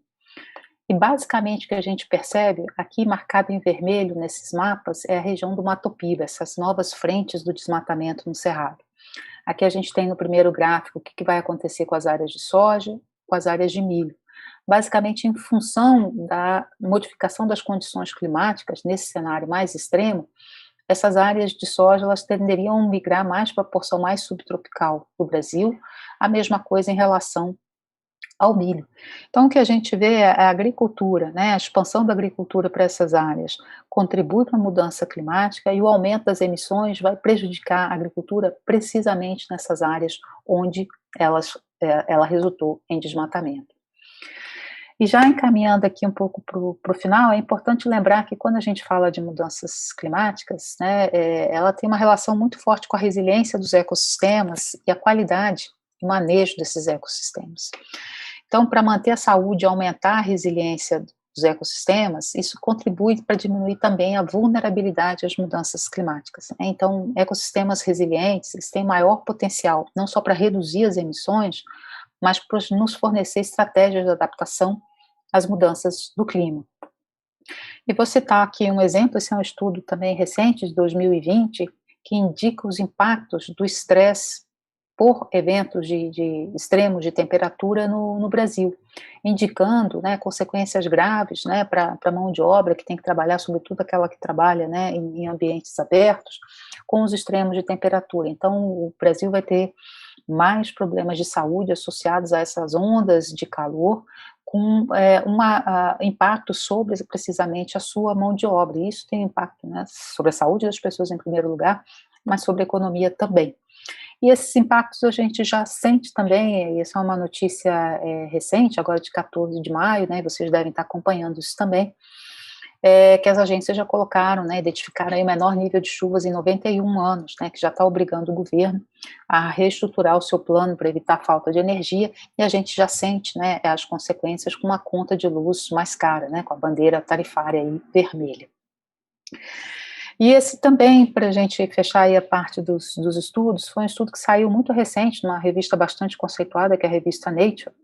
E basicamente o que a gente percebe, aqui marcado em vermelho nesses mapas, é a região do Mato Piba, essas novas frentes do desmatamento no Cerrado. Aqui a gente tem no primeiro gráfico o que vai acontecer com as áreas de soja, com as áreas de milho. Basicamente, em função da modificação das condições climáticas, nesse cenário mais extremo, essas áreas de soja elas tenderiam a migrar mais para a porção mais subtropical do Brasil, a mesma coisa em relação ao milho. Então, o que a gente vê é a agricultura, né, a expansão da agricultura para essas áreas contribui para a mudança climática e o aumento das emissões vai prejudicar a agricultura precisamente nessas áreas onde ela resultou em desmatamento. E já encaminhando aqui um pouco para o final, é importante lembrar que quando a gente fala de mudanças climáticas, né, ela tem uma relação muito forte com a resiliência dos ecossistemas e a qualidade e manejo desses ecossistemas. Então, para manter a saúde e aumentar a resiliência dos ecossistemas, isso contribui para diminuir também a vulnerabilidade às mudanças climáticas, né? Então, ecossistemas resilientes, eles têm maior potencial, não só para reduzir as emissões, mas para nos fornecer estratégias de adaptação às mudanças do clima. E vou citar aqui um exemplo, esse é um estudo também recente, de 2020, que indica os impactos do estresse por eventos de extremos de temperatura no Brasil, indicando, né, consequências graves, né, para a mão de obra que tem que trabalhar, sobretudo aquela que trabalha, né, em ambientes abertos, com os extremos de temperatura. Então, o Brasil vai ter mais problemas de saúde associados a essas ondas de calor, com impacto sobre precisamente a sua mão de obra. E isso tem impacto, né, sobre a saúde das pessoas em primeiro lugar, mas sobre a economia também. E esses impactos a gente já sente também, e essa é uma notícia recente, agora de 14 de maio, né, vocês devem estar acompanhando isso também, que as agências já colocaram, né, identificaram aí o menor nível de chuvas em 91 anos, né, que já está obrigando o governo a reestruturar o seu plano para evitar falta de energia, e a gente já sente, né, as consequências com uma conta de luz mais cara, né, com a bandeira tarifária aí vermelha. E esse também, para a gente fechar aí a parte dos estudos, foi um estudo que saiu muito recente, numa revista bastante conceituada, que é a revista Nature,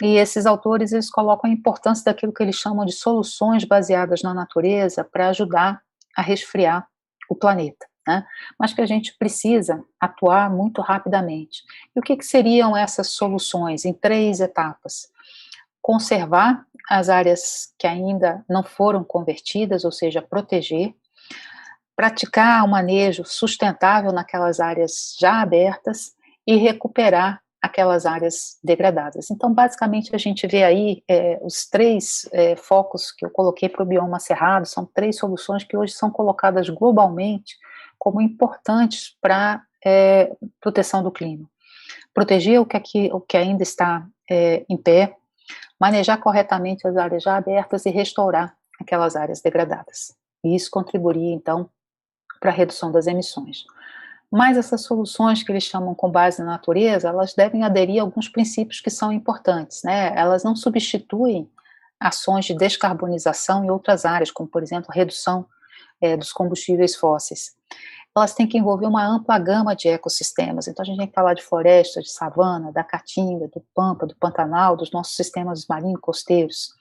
e esses autores, eles colocam a importância daquilo que eles chamam de soluções baseadas na natureza para ajudar a resfriar o planeta, né? Mas que a gente precisa atuar muito rapidamente. E o que seriam essas soluções em 3 etapas? Conservar as áreas que ainda não foram convertidas, ou seja, proteger, praticar o manejo sustentável naquelas áreas já abertas e recuperar aquelas áreas degradadas. Então, basicamente, a gente vê aí os 3 focos que eu coloquei para o bioma cerrado, são 3 soluções que hoje são colocadas globalmente como importantes para proteção do clima. Proteger o que ainda está em pé, manejar corretamente as áreas já abertas e restaurar aquelas áreas degradadas. E isso contribuiria, então, para a redução das emissões. Mas essas soluções que eles chamam com base na natureza, elas devem aderir a alguns princípios que são importantes, né? Elas não substituem ações de descarbonização em outras áreas, como, por exemplo, a redução dos combustíveis fósseis. Elas têm que envolver uma ampla gama de ecossistemas, então a gente tem que falar de floresta, de savana, da caatinga, do pampa, do pantanal, dos nossos sistemas marinhos costeiros.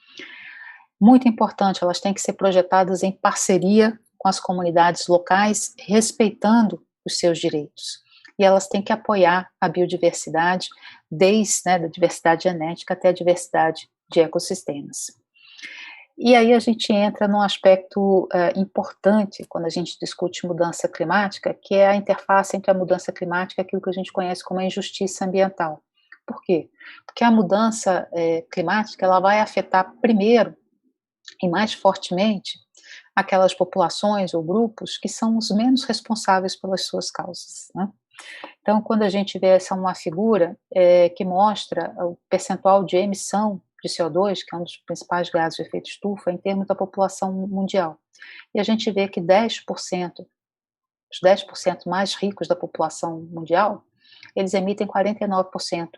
Muito importante, elas têm que ser projetadas em parceria com as comunidades locais, respeitando os seus direitos. E elas têm que apoiar a biodiversidade, desde da diversidade genética até a diversidade de ecossistemas. E aí a gente entra num aspecto importante quando a gente discute mudança climática, que é a interface entre a mudança climática e aquilo que a gente conhece como a injustiça ambiental. Por quê? Porque a mudança climática ela vai afetar primeiro e mais fortemente aquelas populações ou grupos que são os menos responsáveis pelas suas causas, né? Então, quando a gente vê essa uma figura que mostra o percentual de emissão de CO2, que é um dos principais gases de efeito estufa, em termos da população mundial, e a gente vê que os 10% mais ricos da população mundial, eles emitem 49%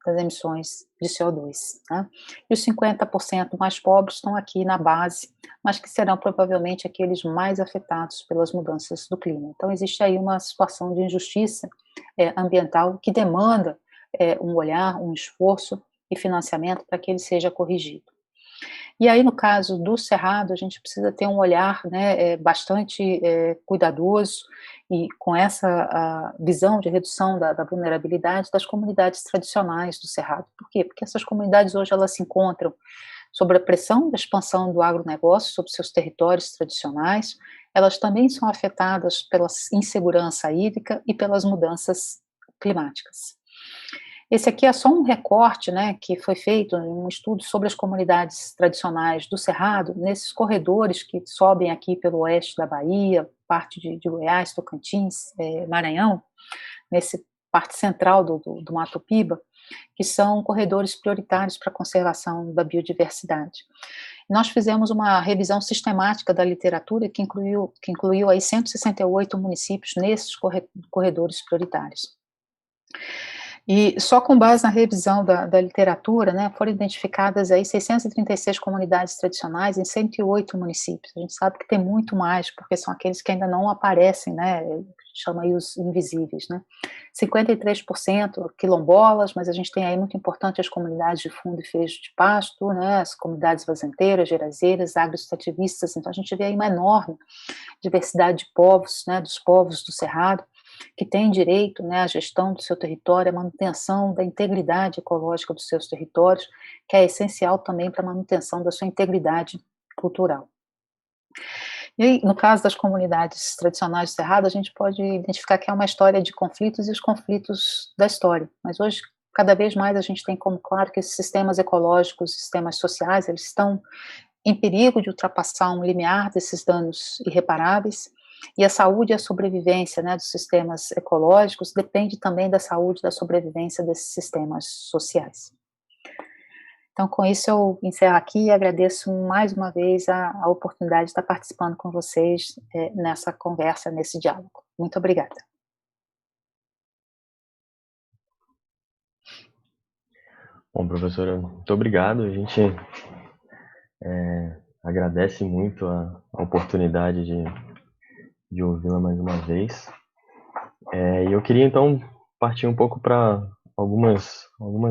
das emissões de CO2, né? E os 50% mais pobres estão aqui na base, mas que serão provavelmente aqueles mais afetados pelas mudanças do clima. Então, existe aí uma situação de injustiça ambiental que demanda um olhar, um esforço e financiamento para que ele seja corrigido. E aí, no caso do Cerrado, a gente precisa ter um olhar bastante cuidadoso e com essa visão de redução da vulnerabilidade das comunidades tradicionais do Cerrado. Por quê? Porque essas comunidades hoje elas se encontram sob a pressão da expansão do agronegócio sobre seus territórios tradicionais, elas também são afetadas pela insegurança hídrica e pelas mudanças climáticas. Esse aqui é só um recorte, né, que foi feito em um estudo sobre as comunidades tradicionais do Cerrado, nesses corredores que sobem aqui pelo oeste da Bahia, parte de Goiás, Tocantins, Maranhão, nesse parte central do Mato Piba, que são corredores prioritários para a conservação da biodiversidade. Nós fizemos uma revisão sistemática da literatura que incluiu aí 168 municípios nesses corredores prioritários. E só com base na revisão da literatura, né, foram identificadas aí 636 comunidades tradicionais em 108 municípios. A gente sabe que tem muito mais, porque são aqueles que ainda não aparecem, né, chama aí os invisíveis, né. 53% quilombolas, mas a gente tem aí muito importante as comunidades de fundo e fecho de pasto, né, as comunidades fazendeiras, gerazeiras, agroextrativistas. Então a gente vê aí uma enorme diversidade de povos, né, dos povos do Cerrado, que têm direito, né, à gestão do seu território, à manutenção da integridade ecológica dos seus territórios, que é essencial também para a manutenção da sua integridade cultural. E aí, no caso das comunidades tradicionais do Cerrado, a gente pode identificar que é uma história de conflitos e os conflitos da história, mas hoje, cada vez mais, a gente tem como claro que esses sistemas ecológicos, sistemas sociais, eles estão em perigo de ultrapassar um limiar desses danos irreparáveis, e a saúde e a sobrevivência, né, dos sistemas ecológicos depende também da saúde e da sobrevivência desses sistemas sociais. Então, com isso, eu encerro aqui e agradeço mais uma vez a oportunidade de estar participando com vocês nessa conversa, nesse diálogo. Muito obrigada. Bom, professora, muito obrigado. A gente agradece muito a oportunidade de ouvi-la mais uma vez. E eu queria, então, partir um pouco para algumas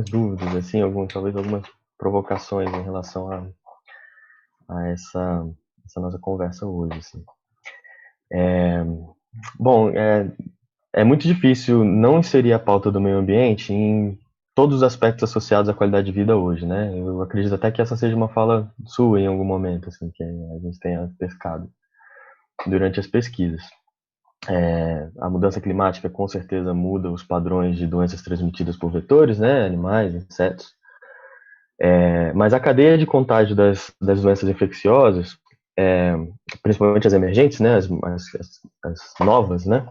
dúvidas, assim, talvez algumas provocações em relação a essa nossa conversa hoje. Assim. Bom, é muito difícil não inserir a pauta do meio ambiente em todos os aspectos associados à qualidade de vida hoje, né? Eu acredito até que essa seja uma fala sua em algum momento, assim, que a gente tenha pescado durante as pesquisas. A mudança climática com certeza muda os padrões de doenças transmitidas por vetores, né? Animais, insetos. Mas a cadeia de contágio das doenças infecciosas, principalmente as emergentes, né? As novas, né?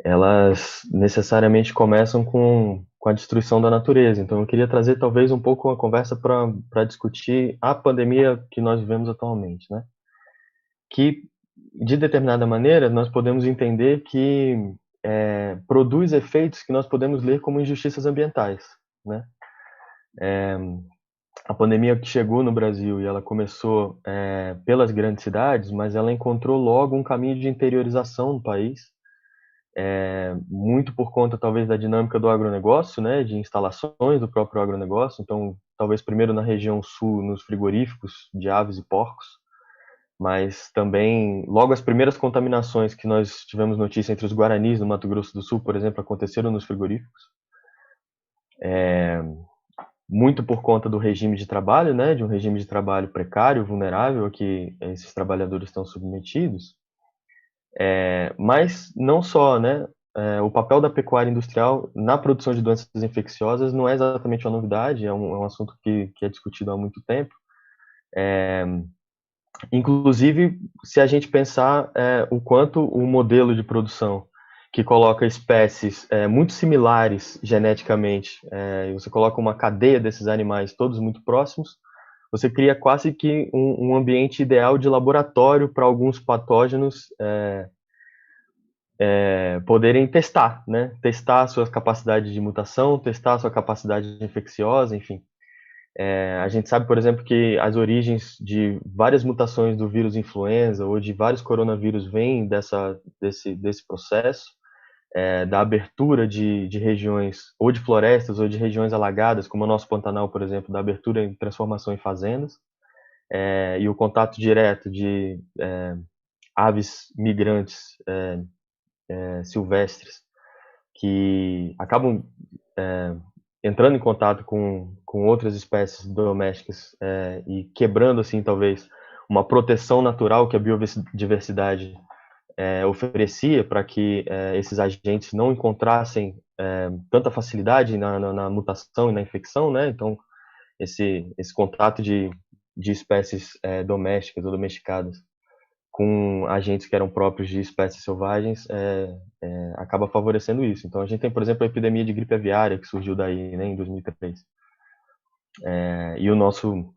Elas necessariamente começam com a destruição da natureza. Então, eu queria trazer talvez um pouco uma conversa para discutir a pandemia que nós vivemos atualmente, né? Que, de determinada maneira, nós podemos entender que produz efeitos que nós podemos ler como injustiças ambientais, né? A pandemia que chegou no Brasil e ela começou pelas grandes cidades, mas ela encontrou logo um caminho de interiorização no país, muito por conta talvez da dinâmica do agronegócio, né, de instalações do próprio agronegócio. Então, talvez primeiro na região sul, nos frigoríficos de aves e porcos, mas também logo as primeiras contaminações que nós tivemos notícia entre os guaranis no Mato Grosso do Sul, por exemplo, aconteceram nos frigoríficos. Muito por conta do regime de trabalho, né, de um regime de trabalho precário, vulnerável a que esses trabalhadores estão submetidos. Mas não só, né, o papel da pecuária industrial na produção de doenças infecciosas não é exatamente uma novidade, é um assunto que é discutido há muito tempo. Inclusive, se a gente pensar o quanto o modelo de produção que coloca espécies muito similares geneticamente, e você coloca uma cadeia desses animais todos muito próximos, você cria quase que um ambiente ideal de laboratório para alguns patógenos poderem testar, né? Testar a sua capacidade de mutação, testar a sua capacidade infecciosa, enfim. A gente sabe, por exemplo, que as origens de várias mutações do vírus influenza ou de vários coronavírus vêm desse processo, da abertura de regiões, ou de florestas, ou de regiões alagadas, como o nosso Pantanal, por exemplo, da abertura e transformação em fazendas, e o contato direto de aves migrantes silvestres que acabam entrando em contato com outras espécies domésticas e quebrando, assim, talvez, uma proteção natural que a biodiversidade oferecia para que esses agentes não encontrassem tanta facilidade na mutação e na infecção, né? Então, esse contato de espécies domésticas ou domesticadas com agentes que eram próprios de espécies selvagens acaba favorecendo isso. Então, a gente tem, por exemplo, a epidemia de gripe aviária que surgiu daí, né, em 2003. E o nosso...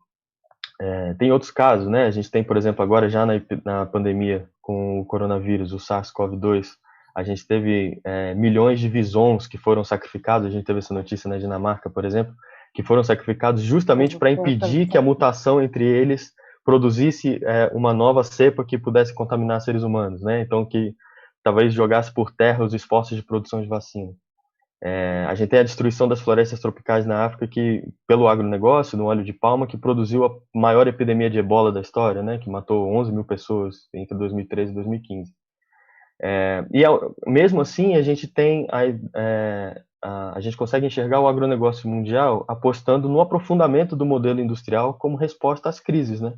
tem outros casos, né? A gente tem, por exemplo, agora já na pandemia com o coronavírus, o SARS-CoV-2, A gente teve milhões de visons que foram sacrificados, a gente teve essa notícia na Dinamarca, por exemplo, que foram sacrificados justamente para impedir que a mutação entre eles produzisse uma nova cepa que pudesse contaminar seres humanos, né? Então, que talvez jogasse por terra os esforços de produção de vacina. A gente tem a destruição das florestas tropicais na África, que, pelo agronegócio, no óleo de palma, que produziu a maior epidemia de ebola da história, né? Que matou 11 mil pessoas entre 2013 e 2015. Mesmo assim, a gente tem a gente consegue enxergar o agronegócio mundial apostando no aprofundamento do modelo industrial como resposta às crises, né?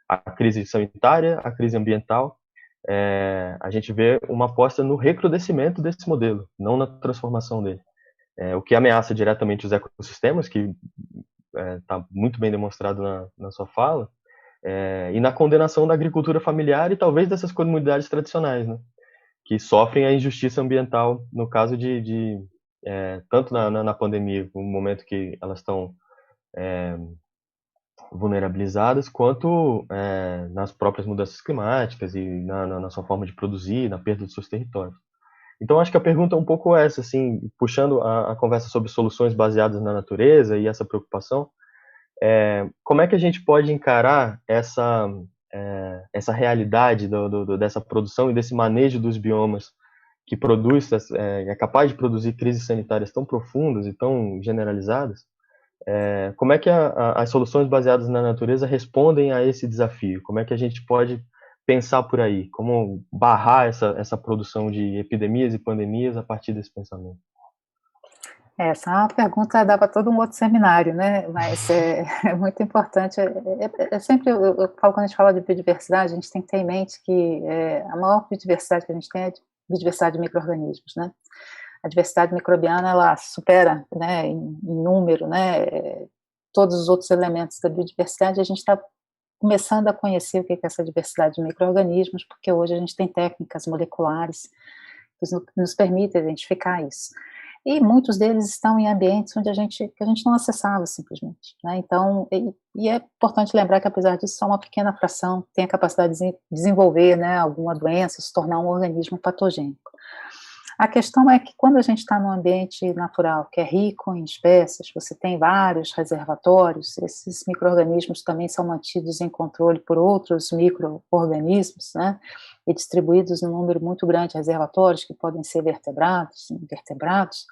A crise sanitária, a crise ambiental. A gente vê uma aposta no recrudescimento desse modelo, não na transformação dele. O que ameaça diretamente os ecossistemas, que está muito bem demonstrado na sua fala, e na condenação da agricultura familiar e talvez dessas comunidades tradicionais, né? Que sofrem a injustiça ambiental, no caso tanto na pandemia, no momento que elas estão vulnerabilizadas, quanto nas próprias mudanças climáticas e na sua forma de produzir, na perda dos seus territórios. Então, acho que a pergunta é um pouco essa, assim, puxando a conversa sobre soluções baseadas na natureza e essa preocupação, como é que a gente pode encarar essa realidade dessa produção e desse manejo dos biomas que é capaz de produzir crises sanitárias tão profundas e tão generalizadas? Como é que as soluções baseadas na natureza respondem a esse desafio? Como é que a gente pode pensar por aí? Como barrar essa produção de epidemias e pandemias a partir desse pensamento? Essa é uma pergunta dá para todo um outro seminário, né? Mas é muito importante. Sempre, eu falo, quando a gente fala de biodiversidade, a gente tem que ter em mente que a maior biodiversidade que a gente tem é a biodiversidade de micro-organismos, né? A diversidade microbiana, ela supera, né, em número, né, todos os outros elementos da biodiversidade. A gente está começando a conhecer o que é essa diversidade de micro-organismos, porque hoje a gente tem técnicas moleculares que nos permitem identificar isso. E muitos deles estão em ambientes onde que a gente não acessava simplesmente, né? Então, e é importante lembrar que, apesar disso, só uma pequena fração tem a capacidade de desenvolver, né, alguma doença, se tornar um organismo patogênico. A questão é que quando a gente está num ambiente natural que é rico em espécies, você tem vários reservatórios, esses micro-organismos também são mantidos em controle por outros micro-organismos, né, e distribuídos num número muito grande de reservatórios, que podem ser vertebrados, invertebrados,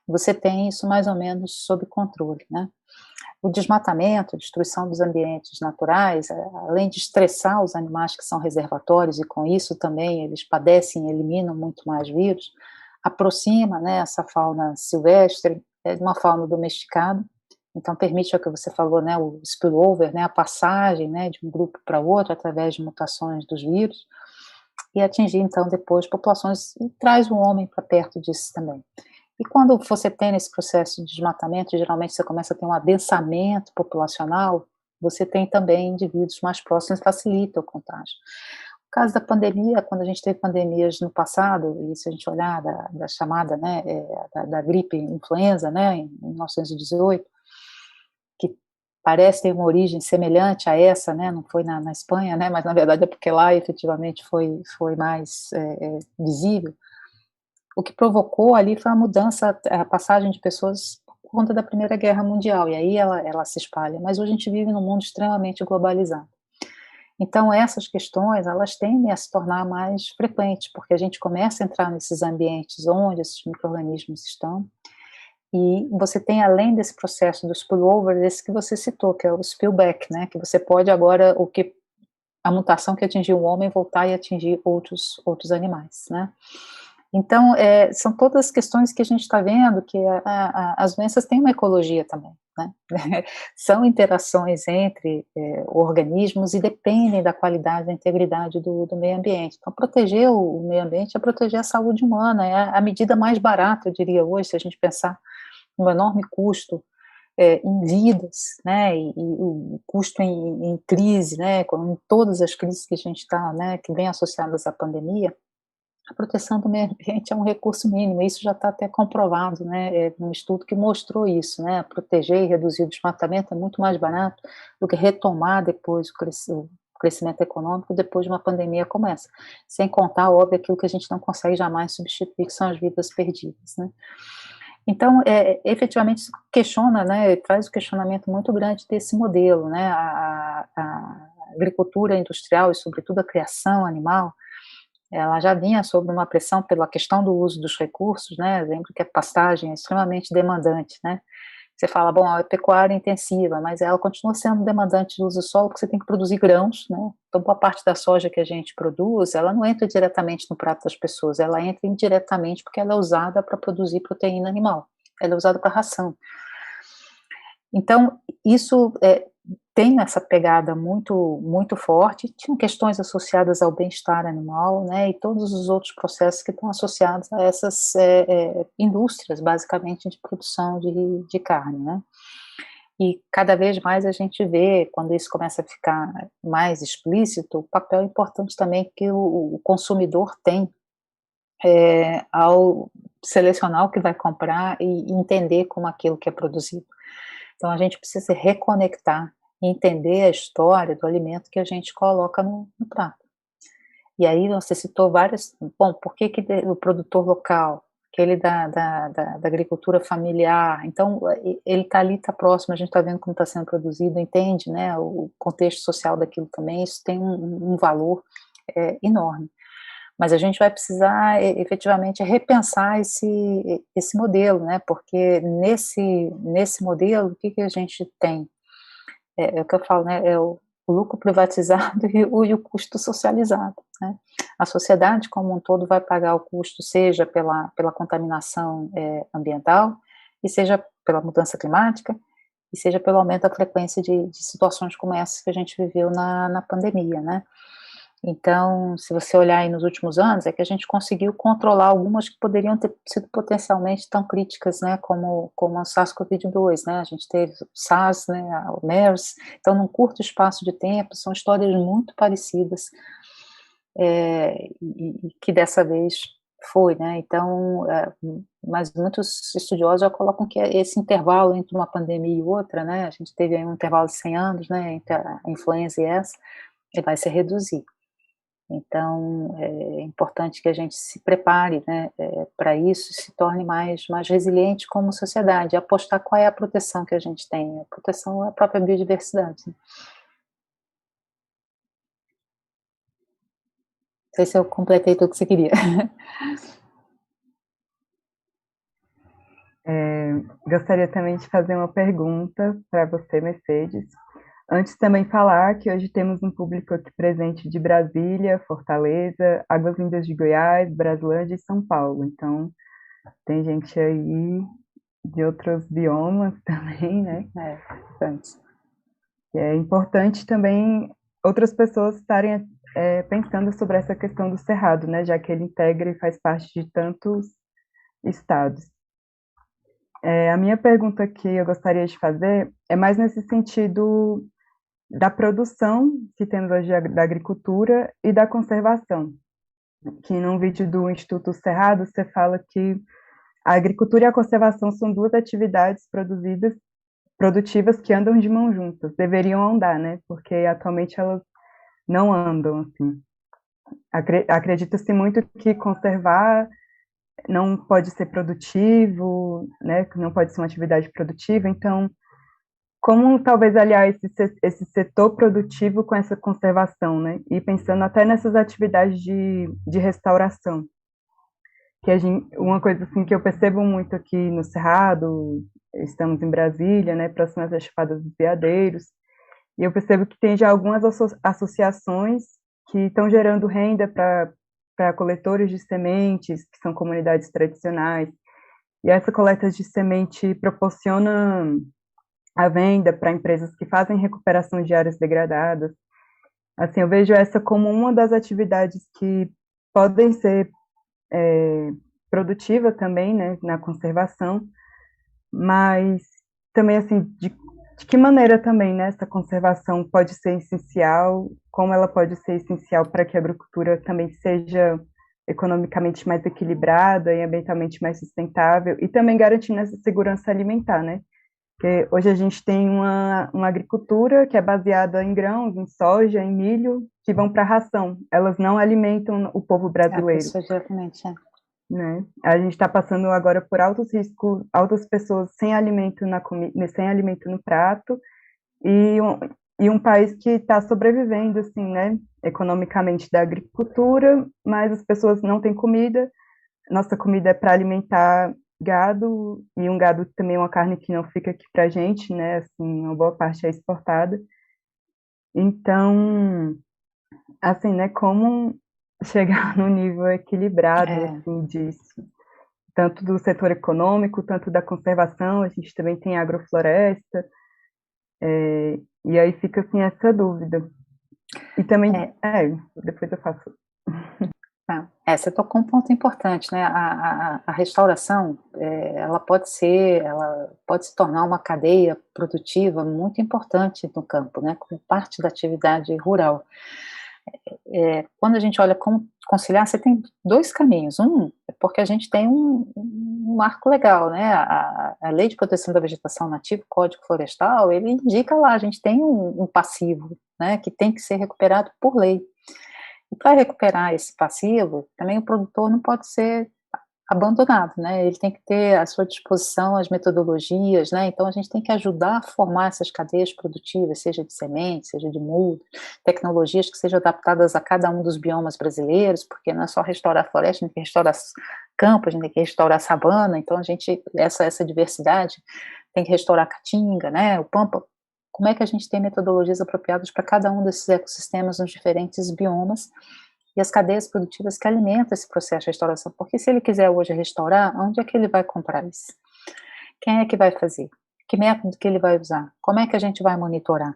você tem isso mais ou menos sob controle, né. O desmatamento, a destruição dos ambientes naturais, além de estressar os animais que são reservatórios, e com isso também eles padecem e eliminam muito mais vírus, aproxima, né, essa fauna silvestre de uma fauna domesticada, então permite o que você falou, né, o spillover, né, a passagem, né, de um grupo para outro através de mutações dos vírus, e atingir então depois populações, e traz o homem para perto disso também. E quando você tem nesse processo de desmatamento, geralmente você começa a ter um adensamento populacional, você tem também indivíduos mais próximos, facilita o contágio. No caso da pandemia, quando a gente teve pandemias no passado, e se a gente olhar da chamada, né, da gripe influenza, né, em 1918, que parece ter uma origem semelhante a essa, né, não foi na Espanha, né, mas na verdade é porque lá efetivamente foi mais visível. O que provocou ali foi a mudança, a passagem de pessoas por conta da Primeira Guerra Mundial, e aí ela se espalha, mas hoje a gente vive num mundo extremamente globalizado. Então essas questões, elas tendem a se tornar mais frequentes, porque a gente começa a entrar nesses ambientes onde esses micro-organismos estão, e você tem, além desse processo do spillover, esse que você citou, que é o spillback, né, que você pode agora, a mutação que atingiu o homem voltar e atingir outros animais, né. Então, são todas questões que a gente está vendo que as doenças têm uma ecologia também, né? São interações entre organismos e dependem da qualidade, da integridade do meio ambiente. Então, proteger o meio ambiente é proteger a saúde humana, é a medida mais barata, eu diria hoje, se a gente pensar no enorme custo em vidas, né, e o custo em crise, né, com todas as crises que a gente está, né, que vem associadas à pandemia. A proteção do meio ambiente é um recurso mínimo, isso já está até comprovado, né, um estudo que mostrou isso, né, proteger e reduzir o desmatamento é muito mais barato do que retomar depois o crescimento econômico depois de uma pandemia como essa. Sem contar, óbvio, aquilo que a gente não consegue jamais substituir, que são as vidas perdidas, né? Então, efetivamente, isso questiona, né, traz um questionamento muito grande desse modelo, né, a agricultura industrial e, sobretudo, a criação animal, ela já vinha sob uma pressão pela questão do uso dos recursos, né, lembro que a pastagem é extremamente demandante, né, você fala, bom, é pecuária intensiva, mas ela continua sendo demandante de uso do solo, porque você tem que produzir grãos, né, então boa parte da soja que a gente produz, ela não entra diretamente no prato das pessoas, ela entra indiretamente porque ela é usada para produzir proteína animal, ela é usada para ração. Então, isso tem essa pegada muito, muito forte, tinham questões associadas ao bem-estar animal, né, e todos os outros processos que estão associados a essas indústrias, basicamente, de produção de carne, né. E cada vez mais a gente vê, quando isso começa a ficar mais explícito, o papel importante também que o consumidor tem ao selecionar o que vai comprar e entender como aquilo que é produzido. Então, a gente precisa se reconectar e entender a história do alimento que a gente coloca no prato. E aí você citou várias, bom, por que o produtor local, aquele da agricultura familiar, então ele está ali, está próximo, a gente está vendo como está sendo produzido, entende, né, o contexto social daquilo também, isso tem um valor enorme. Mas a gente vai precisar efetivamente repensar esse modelo, né, porque nesse modelo, o que a gente tem? É o que eu falo, né, é o lucro privatizado e o custo socializado, né. A sociedade como um todo vai pagar o custo, seja pela contaminação ambiental, e seja pela mudança climática, e seja pelo aumento da frequência de situações como essa que a gente viveu na pandemia, né. Então, se você olhar aí nos últimos anos, é que a gente conseguiu controlar algumas que poderiam ter sido potencialmente tão críticas, né, como a SARS-CoV-2, né, a gente teve o SARS, né, o MERS, então, num curto espaço de tempo, são histórias muito parecidas, e que dessa vez foi, né, então, mas muitos estudiosos já colocam que esse intervalo entre uma pandemia e outra, né, a gente teve aí um intervalo de 100 anos, né, entre a influenza e essa, ele vai se reduzir. Então, é importante que a gente se prepare, né, para isso e se torne mais resiliente como sociedade, apostar qual é a proteção que a gente tem. A proteção é a própria biodiversidade. Não sei se eu completei tudo que você queria. Gostaria também de fazer uma pergunta para você, Mercedes. Antes também falar que hoje temos um público aqui presente de Brasília, Fortaleza, Águas Lindas de Goiás, Braslândia e São Paulo. Então, tem gente aí de outros biomas também, né? Bastante. E é importante também outras pessoas estarem pensando sobre essa questão do Cerrado, né? Já que ele integra e faz parte de tantos estados. A minha pergunta que eu gostaria de fazer é mais nesse sentido da produção que temos hoje da agricultura e da conservação. Que num vídeo do Instituto Cerrado, você fala que a agricultura e a conservação são duas atividades produtivas que andam de mão juntas, deveriam andar, né? Porque atualmente elas não andam, assim. Acredita-se muito que conservar não pode ser produtivo, né? Não pode ser uma atividade produtiva, então como talvez aliar esse setor produtivo com essa conservação, né? E pensando até nessas atividades de restauração, que uma coisa assim que eu percebo muito aqui no Cerrado, estamos em Brasília, né, próximas às Chapadas dos Veadeiros, e eu percebo que tem já algumas associações que estão gerando renda para coletores de sementes, que são comunidades tradicionais, e essa coleta de semente proporciona a venda para empresas que fazem recuperação de áreas degradadas. Assim, eu vejo essa como uma das atividades que podem ser produtiva também, né, na conservação, mas também, assim, de que maneira também, né, essa conservação pode ser essencial, como ela pode ser essencial para que a agricultura também seja economicamente mais equilibrada e ambientalmente mais sustentável, e também garantindo essa segurança alimentar, né, Porque hoje a gente tem uma agricultura que é baseada em grãos, em soja, em milho, que vão para a ração. Elas não alimentam o povo brasileiro. Isso diretamente, Né? A gente está passando agora por altos riscos, altas pessoas sem alimento sem alimento no prato, e um país que está sobrevivendo, assim, né, economicamente da agricultura, mas as pessoas não têm comida. Nossa comida é para alimentar gado, e um gado também é uma carne que não fica aqui para a gente, né, assim, uma boa parte é exportada. Então, assim, né, como chegar no nível equilibrado, assim, disso, tanto do setor econômico, tanto da conservação, a gente também tem agrofloresta, e aí fica, assim, essa dúvida. E também, depois eu faço. Você tocou um ponto importante, né? A restauração, ela pode se tornar uma cadeia produtiva muito importante no campo, né? Como parte da atividade rural. Quando a gente olha como conciliar, você tem dois caminhos. Um é porque a gente tem um marco legal, né? A Lei de Proteção da Vegetação Nativa, o Código Florestal, ele indica lá, a gente tem um passivo, né? Que tem que ser recuperado por lei. E para recuperar esse passivo, também o produtor não pode ser abandonado, né? Ele tem que ter à sua disposição as metodologias, né? Então a gente tem que ajudar a formar essas cadeias produtivas, seja de semente, seja de muda, tecnologias que sejam adaptadas a cada um dos biomas brasileiros, porque não é só restaurar a floresta, a gente tem que restaurar campos, a gente tem que restaurar a sabana, então a gente, essa diversidade, tem que restaurar a caatinga, né? O pampa. Como é que a gente tem metodologias apropriadas para cada um desses ecossistemas nos diferentes biomas e as cadeias produtivas que alimentam esse processo de restauração? Porque se ele quiser hoje restaurar, onde é que ele vai comprar isso? Quem é que vai fazer? Que método que ele vai usar? Como é que a gente vai monitorar?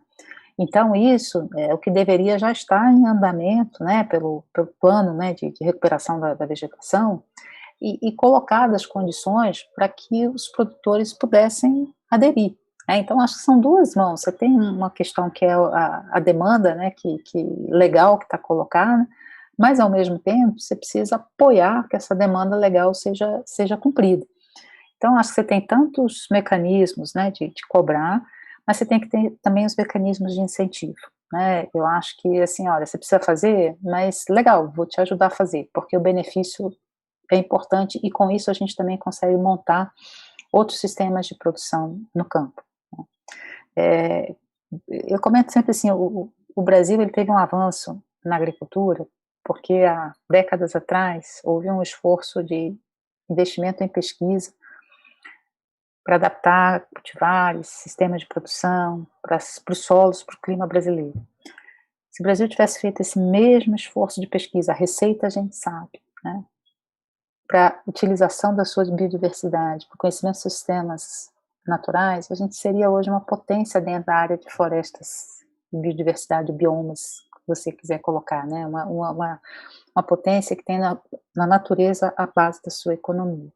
Então, isso é o que deveria já estar em andamento, né, pelo plano, né, de recuperação da vegetação, e colocadas condições para que os produtores pudessem aderir. Então, acho que são duas mãos. Você tem uma questão que é a demanda, né, que legal que está colocada, mas, ao mesmo tempo, você precisa apoiar que essa demanda legal seja cumprida. Então, acho que você tem tantos mecanismos, né, de cobrar, mas você tem que ter também os mecanismos de incentivo. Né? Eu acho que, assim, olha, você precisa fazer, mas legal, vou te ajudar a fazer, porque o benefício é importante e, com isso, a gente também consegue montar outros sistemas de produção no campo. Eu comento sempre assim, o Brasil ele teve um avanço na agricultura, porque há décadas atrás houve um esforço de investimento em pesquisa para adaptar cultivares, sistemas de produção, para os solos, para o clima brasileiro. Se o Brasil tivesse feito esse mesmo esforço de pesquisa, a receita a gente sabe, né, para utilização da sua biodiversidade, para o conhecimento dos sistemas naturais, a gente seria hoje uma potência dentro da área de florestas, biodiversidade, biomas, que você quiser colocar, né, uma potência que tem na natureza a base da sua economia.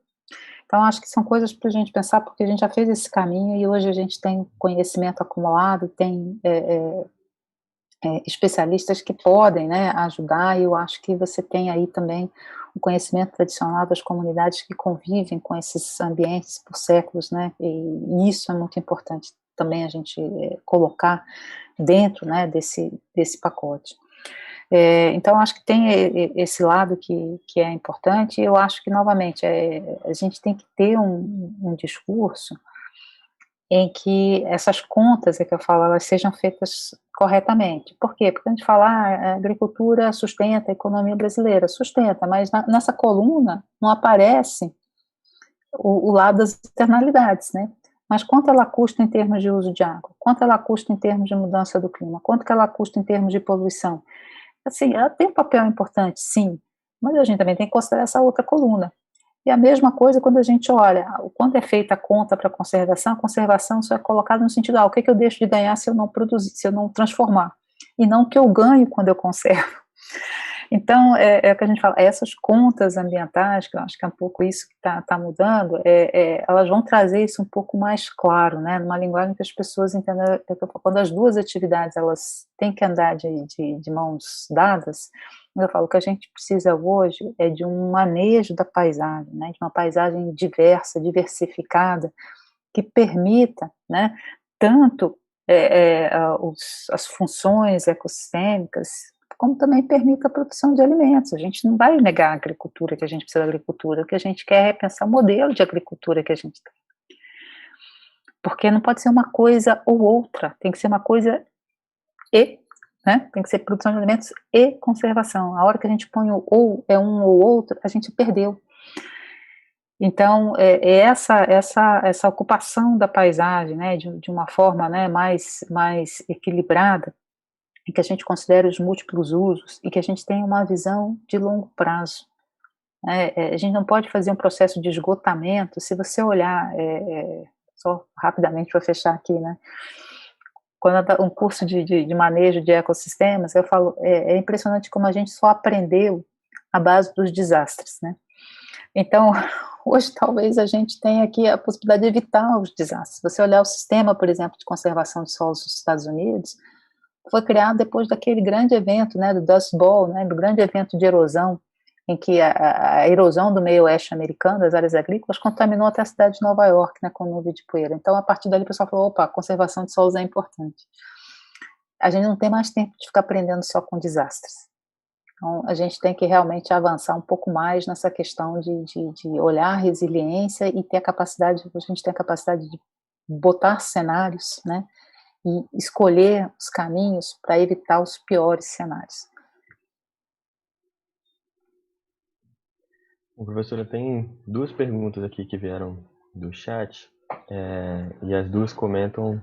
Então, acho que são coisas para a gente pensar, porque a gente já fez esse caminho e hoje a gente tem conhecimento acumulado, tem especialistas que podem, né, ajudar, e eu acho que você tem aí também o conhecimento tradicional das comunidades que convivem com esses ambientes por séculos, né, e isso é muito importante também a gente colocar dentro, né, desse pacote. Então, acho que tem esse lado que é importante, e eu acho que, novamente, a gente tem que ter um discurso em que essas contas, que eu falo, elas sejam feitas corretamente. Por quê? Porque a gente fala, a agricultura sustenta a economia brasileira, sustenta, mas nessa coluna não aparece o lado das externalidades, né? Mas quanto ela custa em termos de uso de água? Quanto ela custa em termos de mudança do clima? Quanto que ela custa em termos de poluição? Assim, ela tem um papel importante, sim, mas a gente também tem que considerar essa outra coluna. E a mesma coisa quando a gente olha, quando é feita a conta para a conservação só é colocada no sentido, o que eu deixo de ganhar se eu não produzir, se eu não transformar, e não o que eu ganho quando eu conservo. Então, é o que a gente fala, essas contas ambientais, que eu acho que é um pouco isso que está mudando, elas vão trazer isso um pouco mais claro, né, numa linguagem que as pessoas entendam, quando as duas atividades, elas têm que andar de mãos dadas. Eu falo, o que a gente precisa hoje é de um manejo da paisagem, né, de uma paisagem diversa, diversificada, que permita, né, tanto as funções ecossistêmicas, como também permita a produção de alimentos. A gente não vai negar a agricultura, que a gente precisa da agricultura, o que a gente quer é repensar o modelo de agricultura que a gente tem. Porque não pode ser uma coisa ou outra, tem que ser uma coisa e, né, tem que ser produção de alimentos e conservação. A hora que a gente põe o ou, é um ou outro, a gente perdeu. Então, essa ocupação da paisagem, né, de uma forma, né, mais equilibrada, em que a gente considere os múltiplos usos e que a gente tenha uma visão de longo prazo. A gente não pode fazer um processo de esgotamento. Se você olhar, só rapidamente para fechar aqui, né, quando um curso de manejo de ecossistemas, eu falo, é impressionante como a gente só aprendeu a base dos desastres, né? Então, hoje talvez a gente tenha aqui a possibilidade de evitar os desastres. Se você olhar o sistema, por exemplo, de conservação de solos dos Estados Unidos, foi criado depois daquele grande evento, né, do Dust Bowl, né, do grande evento de erosão, em que a erosão do meio oeste americano, das áreas agrícolas, contaminou até a cidade de Nova York, né, com nuvem de poeira. Então, a partir dali, o pessoal falou, opa, a conservação de solos é importante. A gente não tem mais tempo de ficar aprendendo só com desastres. Então, a gente tem que realmente avançar um pouco mais nessa questão de olhar a resiliência e ter a capacidade, a gente tem a capacidade de botar cenários, né, e escolher os caminhos para evitar os piores cenários. Bom, professora, tem duas perguntas aqui que vieram do chat, e as duas comentam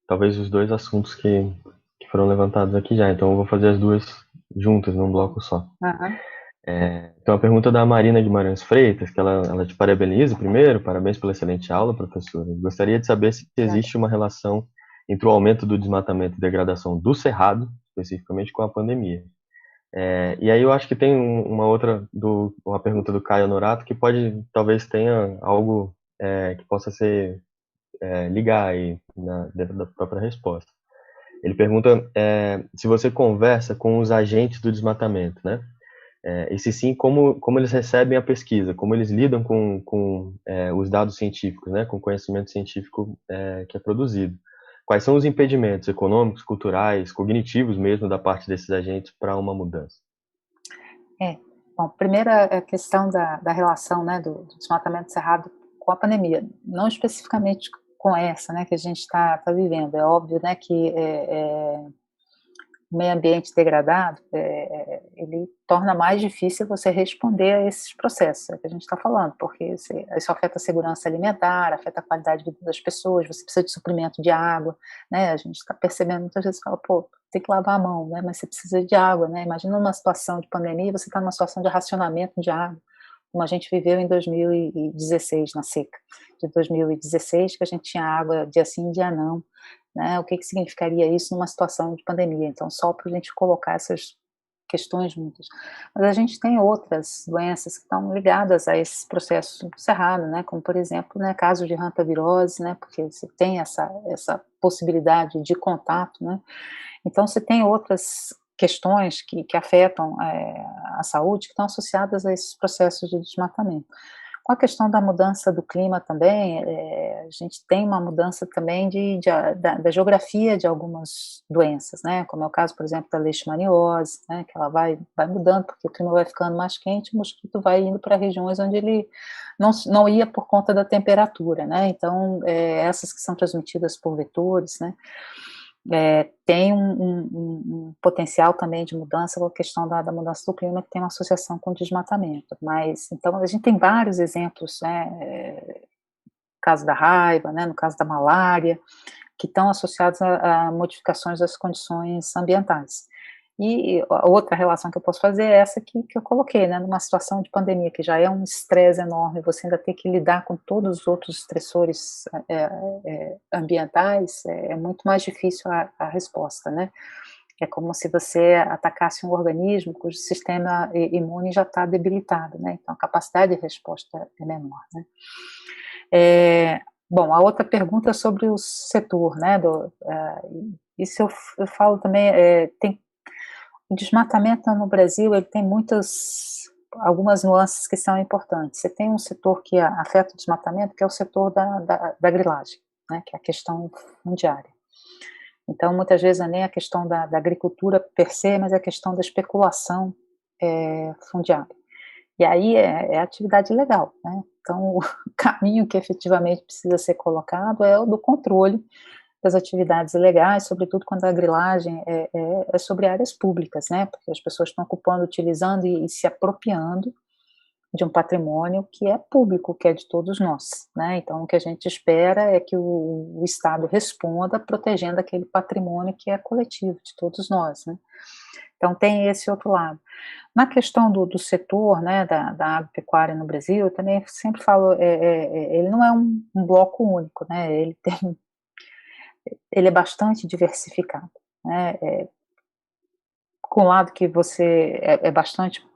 talvez os dois assuntos que foram levantados aqui já, então eu vou fazer as duas juntas, num bloco só. Uhum. Então, a pergunta da Marina Guimarães Freitas, que ela te parabeniza primeiro, parabéns pela excelente aula, professora. Gostaria de saber se existe uma relação entre o aumento do desmatamento e degradação do Cerrado, especificamente com a pandemia. E aí eu acho que tem uma pergunta do Caio Norato, que talvez tenha algo que possa ser ligar aí dentro da própria resposta. Ele pergunta se você conversa com os agentes do desmatamento, né? E se sim, como eles recebem a pesquisa, como eles lidam com os dados científicos, né? Com o conhecimento científico que é produzido. Quais são os impedimentos econômicos, culturais, cognitivos mesmo da parte desses agentes para uma mudança? Bom, primeiro a questão da relação, né, do desmatamento do Cerrado com a pandemia, não especificamente com essa, né, que a gente está vivendo. É óbvio, né, que o meio ambiente degradado, ele torna mais difícil você responder a esses processos, que a gente está falando, porque isso afeta a segurança alimentar, afeta a qualidade de vida das pessoas, você precisa de suprimento de água, né, a gente está percebendo muitas vezes, fala, pô, tem que lavar a mão, né, mas você precisa de água, né, imagina uma situação de pandemia, você está numa situação de racionamento de água, como a gente viveu em 2016, na seca de 2016, que a gente tinha água dia sim, dia não, né, o que significaria isso numa situação de pandemia. Então, só para a gente colocar essas questões juntas. Mas a gente tem outras doenças que estão ligadas a esse processo do Cerrado, né, como, por exemplo, né, casos de hantavirose, né, porque você tem essa possibilidade de contato, né, então você tem outras questões que afetam a saúde que estão associadas a esses processos de desmatamento. Com a questão da mudança do clima também, a gente tem uma mudança também da geografia de algumas doenças, né, como é o caso, por exemplo, da leishmaniose, né, que ela vai mudando, porque o clima vai ficando mais quente, o mosquito vai indo para regiões onde ele não ia por conta da temperatura, né, então essas que são transmitidas por vetores, né, tem um potencial também de mudança com a questão da mudança do clima, que tem uma associação com o desmatamento. Mas, então, a gente tem vários exemplos, né, no caso da raiva, né, no caso da malária, que estão associados a modificações das condições ambientais. E a outra relação que eu posso fazer é essa que eu coloquei, né, numa situação de pandemia, que já é um estresse enorme, você ainda tem que lidar com todos os outros estressores ambientais, é muito mais difícil a resposta, né, é como se você atacasse um organismo cujo sistema imune já está debilitado, né, então a capacidade de resposta é menor, né. Bom, a outra pergunta é sobre o setor, né, isso eu falo também, o desmatamento no Brasil, ele tem muitas algumas nuances que são importantes. Você tem um setor que afeta o desmatamento, que é o setor da grilagem, né, que é a questão fundiária. Então, muitas vezes não é nem a questão da agricultura per se, mas é a questão da especulação fundiária. E aí é atividade ilegal, né? Então, o caminho que efetivamente precisa ser colocado é o do controle das atividades ilegais, sobretudo quando a grilagem é sobre áreas públicas, né? Porque as pessoas estão ocupando, utilizando e se apropriando de um patrimônio que é público, que é de todos nós, né? Então, o que a gente espera é que o Estado responda protegendo aquele patrimônio que é coletivo, de todos nós, né? Então, tem esse outro lado. Na questão do setor, né, da agropecuária no Brasil, eu também sempre falo, ele não é um bloco único, né? Ele é bastante diversificado, né? Com o lado que você é bastante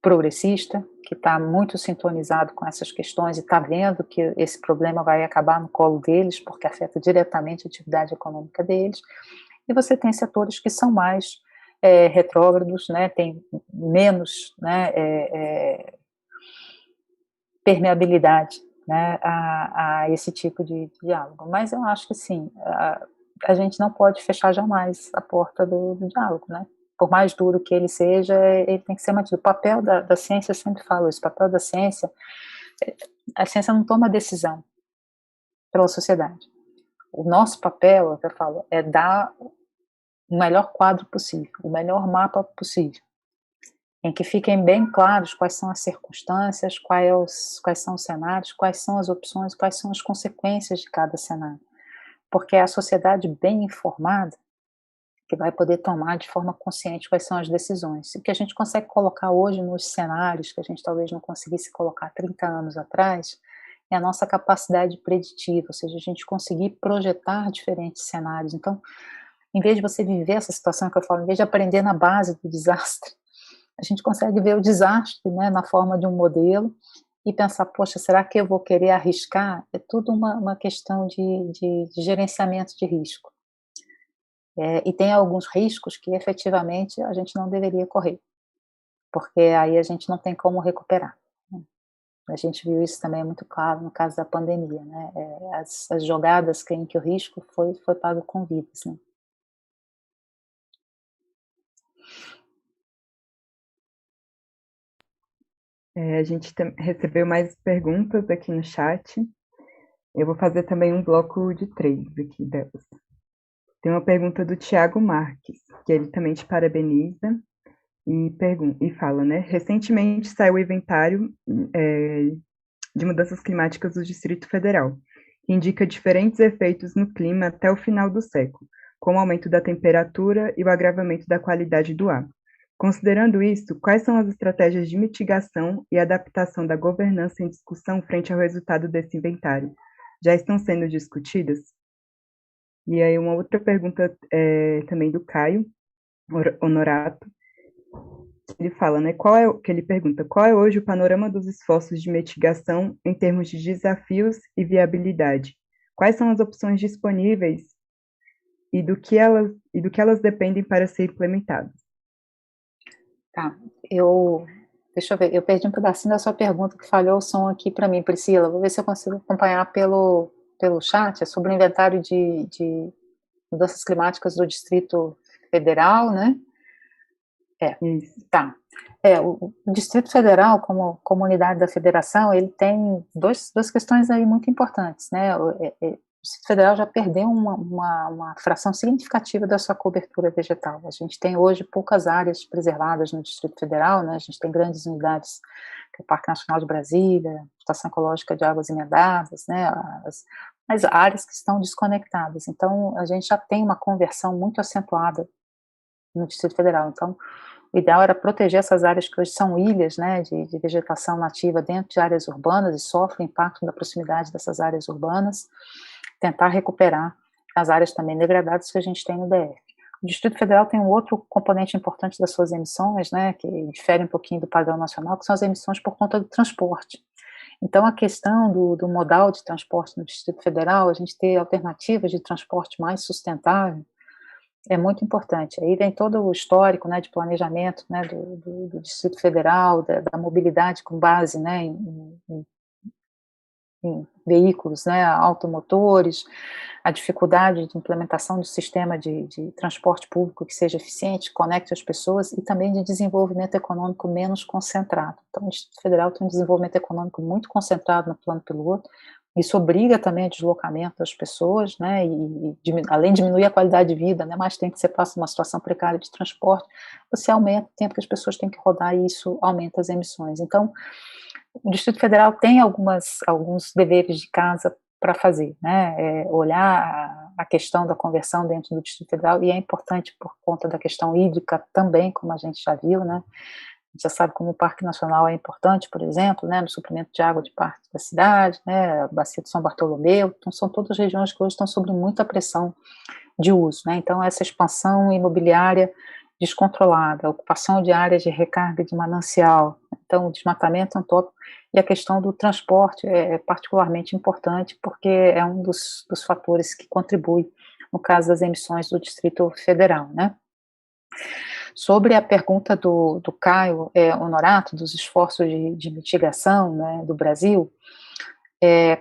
progressista, que está muito sintonizado com essas questões e está vendo que esse problema vai acabar no colo deles, porque afeta diretamente a atividade econômica deles, e você tem setores que são mais retrógrados, né, tem menos, né, permeabilidade, né, a esse tipo de diálogo. Mas eu acho que sim, a gente não pode fechar jamais a porta do diálogo, né? Por mais duro que ele seja, ele tem que ser mantido. O papel da ciência, eu sempre falo isso, o papel da ciência, a ciência não toma decisão pela sociedade. O nosso papel, eu falo, é dar o melhor quadro possível, o melhor mapa possível, em que fiquem bem claros quais são as circunstâncias, quais são os cenários, quais são as opções, quais são as consequências de cada cenário. Porque é a sociedade bem informada que vai poder tomar de forma consciente quais são as decisões. O que a gente consegue colocar hoje nos cenários, que a gente talvez não conseguisse colocar 30 anos atrás, é a nossa capacidade preditiva, ou seja, a gente conseguir projetar diferentes cenários. Então, em vez de você viver essa situação que eu falo, em vez de aprender na base do desastre, a gente consegue ver o desastre, né, na forma de um modelo e pensar, poxa, será que eu vou querer arriscar? É tudo uma questão de gerenciamento de risco. E tem alguns riscos que efetivamente a gente não deveria correr, porque aí a gente não tem como recuperar. Né? A gente viu isso também muito claro no caso da pandemia, né? As jogadas em que o risco foi pago com vidas, né? A gente recebeu mais perguntas aqui no chat. Eu vou fazer também um bloco de 3 aqui delas. Tem uma pergunta do Tiago Marques, que ele também te parabeniza e fala, né? Recentemente saiu o inventário de mudanças climáticas do Distrito Federal, que indica diferentes efeitos no clima até o final do século, como o aumento da temperatura e o agravamento da qualidade do ar. Considerando isso, quais são as estratégias de mitigação e adaptação da governança em discussão frente ao resultado desse inventário? Já estão sendo discutidas? E aí uma outra pergunta também do Caio Honorato, ele fala, né, que ele pergunta, qual é hoje o panorama dos esforços de mitigação em termos de desafios e viabilidade? Quais são as opções disponíveis e do que elas dependem para ser implementadas? Tá, deixa eu ver, eu perdi um pedacinho da sua pergunta que falhou o som aqui para mim, Priscila, vou ver se eu consigo acompanhar pelo chat, é sobre o inventário de mudanças climáticas do Distrito Federal, né? Isso. Tá. O Distrito Federal, como comunidade da federação, ele tem duas questões aí muito importantes, né? O Distrito Federal já perdeu uma fração significativa da sua cobertura vegetal. A gente tem hoje poucas áreas preservadas no Distrito Federal, né? A gente tem grandes unidades, que é o Parque Nacional de Brasília, Estação Ecológica de Águas Emendadas, né? As áreas que estão desconectadas. Então, a gente já tem uma conversão muito acentuada no Distrito Federal. Então, o ideal era proteger essas áreas que hoje são ilhas, né, de vegetação nativa dentro de áreas urbanas e sofrem impacto da proximidade dessas áreas urbanas, tentar recuperar as áreas também degradadas que a gente tem no DF. O Distrito Federal tem um outro componente importante das suas emissões, né, que difere um pouquinho do padrão nacional, que são as emissões por conta do transporte. Então, a questão do modal de transporte no Distrito Federal, a gente ter alternativas de transporte mais sustentável, é muito importante. Aí vem todo o histórico, né, de planejamento, né, do Distrito Federal, da mobilidade com base, né, em veículos, né, automotores, a dificuldade de implementação do sistema de transporte público que seja eficiente, conecte as pessoas, e também de desenvolvimento econômico menos concentrado. Então, o Distrito Federal tem um desenvolvimento econômico muito concentrado no plano piloto. Isso obriga também o deslocamento das pessoas, né, além de diminuir a qualidade de vida, né, mais tempo que você passa numa situação precária de transporte, você aumenta o tempo que as pessoas têm que rodar e isso aumenta as emissões. Então, o Distrito Federal tem alguns deveres de casa para fazer, né, olhar a questão da conversão dentro do Distrito Federal, e é importante por conta da questão hídrica também, como a gente já viu, né, a gente já sabe como o Parque Nacional é importante, por exemplo, né, no suprimento de água de parte da cidade, né, a Bacia de São Bartolomeu, então são todas regiões que hoje estão sob muita pressão de uso, né, então essa expansão imobiliária descontrolada, a ocupação de áreas de recarga de manancial, então o desmatamento é um tópico, e a questão do transporte é particularmente importante, porque é um dos fatores que contribui, no caso das emissões do Distrito Federal, né. Sobre a pergunta do Caio Honorato, dos esforços de mitigação, né, do Brasil,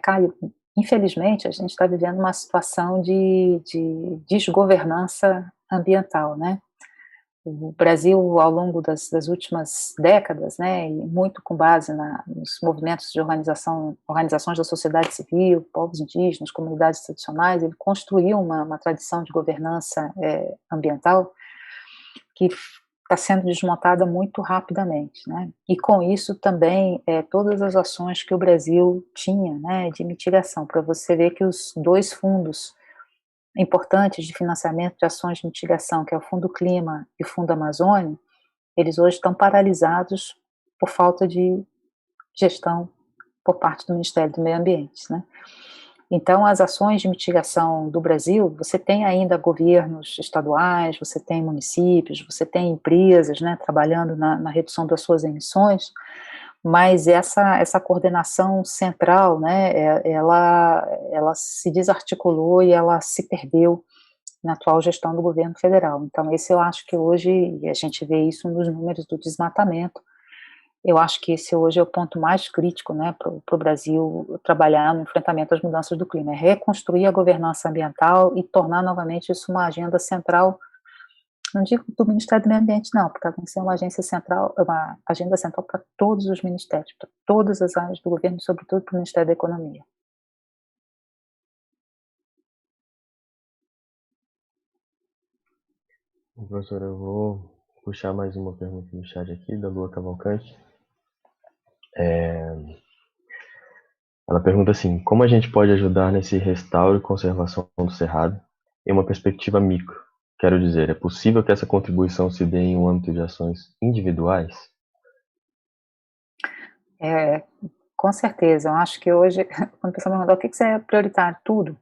Caio, infelizmente, a gente está vivendo uma situação de desgovernança ambiental, né. O Brasil, ao longo das últimas décadas, né, e muito com base nos movimentos de organizações da sociedade civil, povos indígenas, comunidades tradicionais, ele construiu uma tradição de governança ambiental que está sendo desmontada muito rapidamente, né, e com isso também todas as ações que o Brasil tinha, né, de mitigação, para você ver que os dois fundos importantes de financiamento de ações de mitigação, que é o Fundo Clima e o Fundo Amazônia, eles hoje estão paralisados por falta de gestão por parte do Ministério do Meio Ambiente, né. Então, as ações de mitigação do Brasil, você tem ainda governos estaduais, você tem municípios, você tem empresas, né, trabalhando na redução das suas emissões, mas essa coordenação central, né, ela se desarticulou e ela se perdeu na atual gestão do governo federal. Então, esse eu acho que hoje, e a gente vê isso nos números do desmatamento, eu acho que esse hoje é o ponto mais crítico, né, para o Brasil trabalhar no enfrentamento às mudanças do clima, é reconstruir a governança ambiental e tornar novamente isso uma agenda central, não digo do Ministério do Meio Ambiente não, porque tem que ser uma agência central, uma agenda central para todos os ministérios, para todas as áreas do governo, sobretudo para o Ministério da Economia. Professora, eu vou puxar mais uma pergunta no chat aqui, da Lua Cavalcante. Ela pergunta assim: como a gente pode ajudar nesse restauro e conservação do Cerrado em uma perspectiva micro? Quero dizer, é possível que essa contribuição se dê em um âmbito de ações individuais? Com certeza, eu acho que hoje, quando a pessoa me pergunta o que é prioritário, tudo,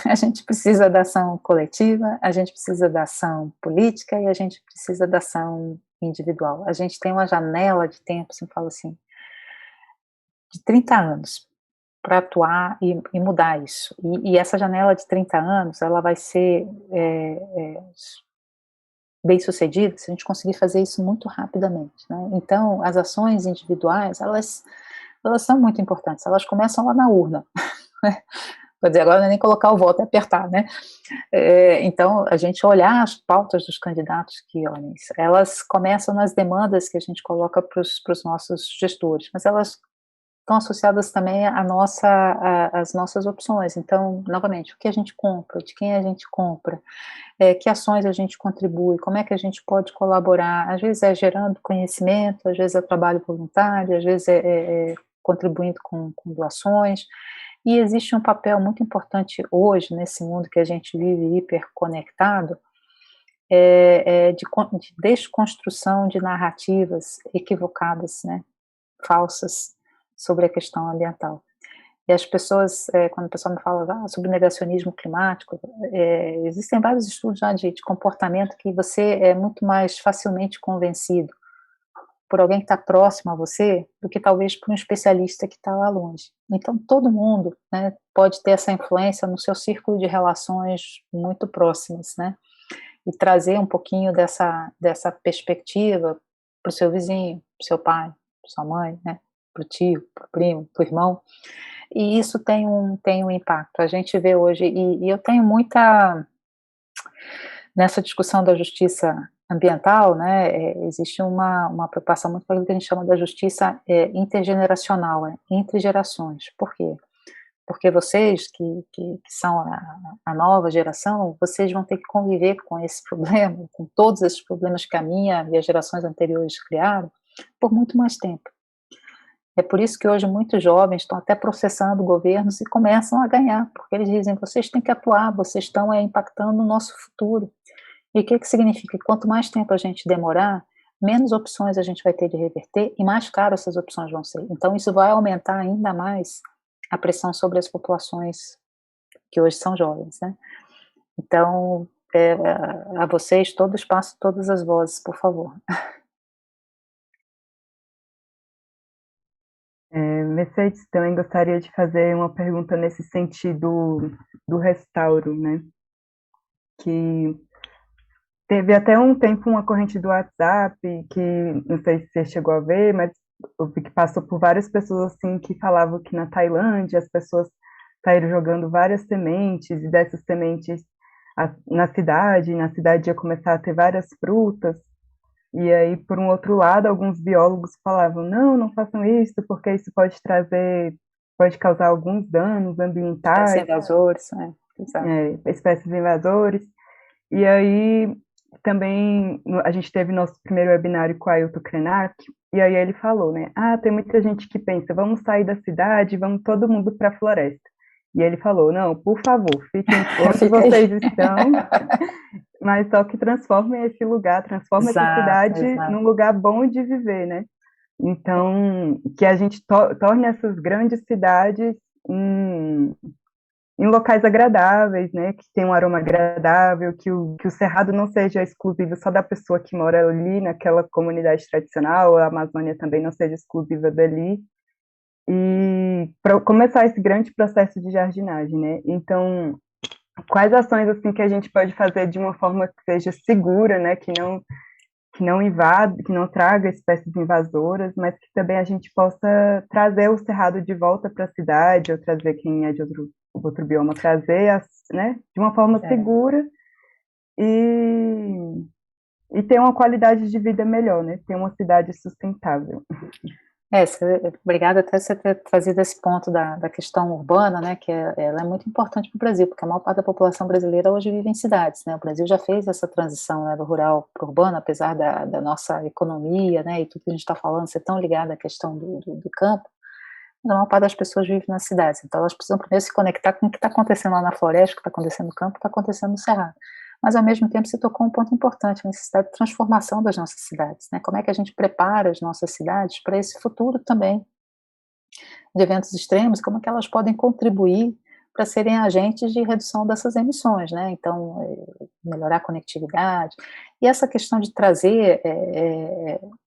a gente precisa da ação coletiva, a gente precisa da ação política e a gente precisa da ação individual. A gente tem uma janela de tempo, assim, falo assim, de 30 anos para atuar e mudar isso. E essa janela de 30 anos, ela vai ser bem sucedida se a gente conseguir fazer isso muito rapidamente, né? Então, as ações individuais, elas são muito importantes, elas começam lá na urna. Quer dizer, agora não é nem colocar o voto, é apertar, né? Então, a gente olhar as pautas dos candidatos que olhem isso, elas começam nas demandas que a gente coloca para os nossos gestores, mas elas estão associadas também às nossas opções. Então, novamente, o que a gente compra, de quem a gente compra, que ações a gente contribui, como é que a gente pode colaborar, às vezes é gerando conhecimento, às vezes é trabalho voluntário, às vezes é contribuindo com doações, e existe um papel muito importante hoje, nesse mundo que a gente vive hiperconectado, de desconstrução de narrativas equivocadas, né, falsas, sobre a questão ambiental. E as pessoas, quando o pessoal me fala sobre negacionismo climático, existem vários estudos já de comportamento que você é muito mais facilmente convencido por alguém que está próximo a você do que talvez por um especialista que está lá longe. Então, todo mundo, né, pode ter essa influência no seu círculo de relações muito próximas, né, e trazer um pouquinho dessa perspectiva para o seu vizinho, para o seu pai, para sua mãe, né, para o tio, para o primo, para o irmão, e isso tem um impacto. A gente vê hoje, e eu tenho muita, nessa discussão da justiça ambiental, né, existe uma preocupação muito com aquilo que a gente chama da justiça intergeneracional, entre gerações. Por quê? Porque vocês, que são a nova geração, vocês vão ter que conviver com esse problema, com todos esses problemas que a minha e as gerações anteriores criaram, por muito mais tempo. É por isso que hoje muitos jovens estão até processando governos e começam a ganhar, porque eles dizem, vocês têm que atuar, vocês estão impactando o nosso futuro. E o que significa? Quanto mais tempo a gente demorar, menos opções a gente vai ter de reverter e mais caras essas opções vão ser. Então isso vai aumentar ainda mais a pressão sobre as populações que hoje são jovens, né? Então, a vocês, todo espaço, todas as vozes, por favor. Mercedes, também gostaria de fazer uma pergunta nesse sentido do restauro, né? Que teve até um tempo uma corrente do WhatsApp, que não sei se você chegou a ver, mas eu vi que passou por várias pessoas assim que falavam que na Tailândia as pessoas saíram jogando várias sementes, e dessas sementes na cidade ia começar a ter várias frutas, e aí, por um outro lado, alguns biólogos falavam, não façam isso, porque isso pode causar alguns danos ambientais. Invasores, exato. Espécies invasores. E aí, também, a gente teve nosso primeiro webinário com o Ailton Krenak, e aí ele falou, né, tem muita gente que pensa, vamos sair da cidade, vamos todo mundo para a floresta. E ele falou, não, por favor, fiquem onde vocês estão, mas só que transformem esse lugar, essa cidade num lugar bom de viver, né? Então, que a gente torne essas grandes cidades em locais agradáveis, né? Que tem um aroma agradável, que o Cerrado não seja exclusivo só da pessoa que mora ali naquela comunidade tradicional, a Amazônia também não seja exclusiva dali, e para começar esse grande processo de jardinagem, né? Então, quais ações assim que a gente pode fazer de uma forma que seja segura, né? Que não invada, que não traga espécies invasoras, mas que também a gente possa trazer o cerrado de volta para a cidade, ou trazer quem é de outro bioma, trazer, né? De uma forma segura e ter uma qualidade de vida melhor, né? Ter uma cidade sustentável. Obrigada até você ter trazido esse ponto da questão urbana, né, que ela é muito importante para o Brasil, porque a maior parte da população brasileira hoje vive em cidades, né, o Brasil já fez essa transição, né, do rural para o urbano, apesar da nossa economia, né, e tudo que a gente está falando ser tão ligado à questão do campo, a maior parte das pessoas vive nas cidades, então elas precisam primeiro se conectar com o que está acontecendo lá na floresta, o que está acontecendo no campo, o que está acontecendo no cerrado. Mas, ao mesmo tempo, você tocou um ponto importante, a necessidade de transformação das nossas cidades, né? Como é que a gente prepara as nossas cidades para esse futuro também de eventos extremos, como é que elas podem contribuir para serem agentes de redução dessas emissões, né? Então, melhorar a conectividade, e essa questão de trazer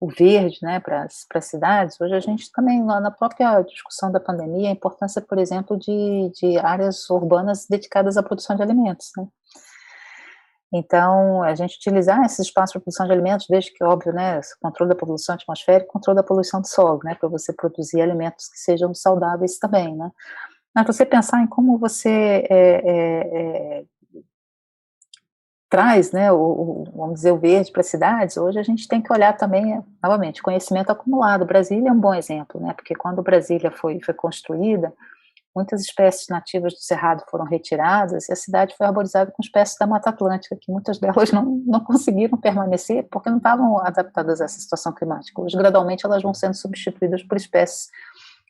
o verde, né, para as cidades, hoje a gente também, na própria discussão da pandemia, a importância, por exemplo, de áreas urbanas dedicadas à produção de alimentos, né? Então, a gente utilizar esses espaços para produção de alimentos, desde que, óbvio, né, controle da poluição atmosférica, controle da poluição do solo, né, para você produzir alimentos que sejam saudáveis também, né. Mas você pensar em como você traz, né, vamos dizer, o verde para as cidades, hoje a gente tem que olhar também, novamente, conhecimento acumulado. Brasília é um bom exemplo, né, porque quando Brasília foi construída, muitas espécies nativas do Cerrado foram retiradas e a cidade foi arborizada com espécies da Mata Atlântica, que muitas delas não conseguiram permanecer porque não estavam adaptadas a essa situação climática. Hoje, gradualmente, elas vão sendo substituídas por espécies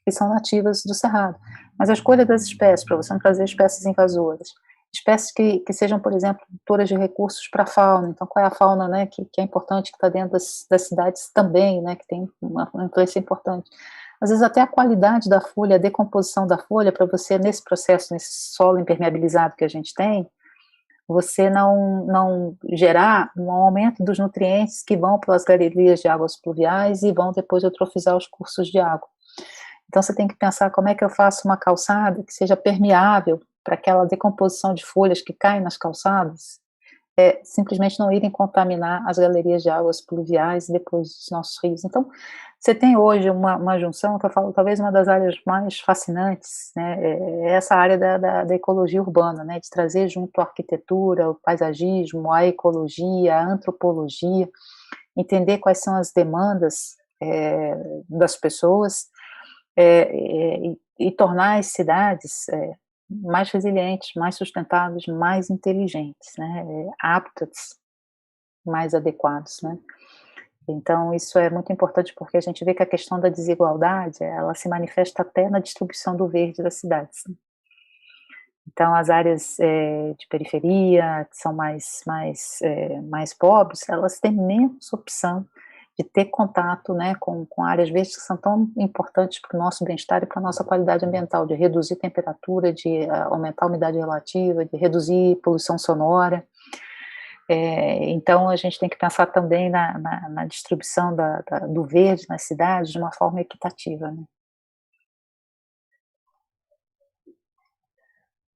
que são nativas do Cerrado. Mas a escolha das espécies, para você não trazer espécies invasoras, espécies que sejam, por exemplo, produtoras de recursos para a fauna. Então, qual é a fauna, né, que é importante, que está dentro das cidades também, né, que tem uma influência importante. Às vezes até a qualidade da folha, a decomposição da folha, para você, nesse processo, nesse solo impermeabilizado que a gente tem, você não gerar um aumento dos nutrientes que vão pelas galerias de águas pluviais e vão depois eutrofizar os cursos de água. Então você tem que pensar como é que eu faço uma calçada que seja permeável para aquela decomposição de folhas que caem nas calçadas, simplesmente não irem contaminar as galerias de águas pluviais e depois os nossos rios. Então, você tem hoje uma junção, que eu falo, talvez uma das áreas mais fascinantes, né, é essa área da ecologia urbana, né, de trazer junto a arquitetura, o paisagismo, a ecologia, a antropologia, entender quais são as demandas das pessoas, e tornar as cidades mais resilientes, mais sustentáveis, mais inteligentes, né, aptas, mais adequados, né. Então, isso é muito importante porque a gente vê que a questão da desigualdade, ela se manifesta até na distribuição do verde das cidades. Então, as áreas de periferia, que são mais pobres, elas têm menos opção de ter contato, né, com áreas verdes que são tão importantes para o nosso bem-estar e para a nossa qualidade ambiental, de reduzir temperatura, de aumentar a umidade relativa, de reduzir poluição sonora. Então, a gente tem que pensar também na distribuição do verde nas cidades de uma forma equitativa, né?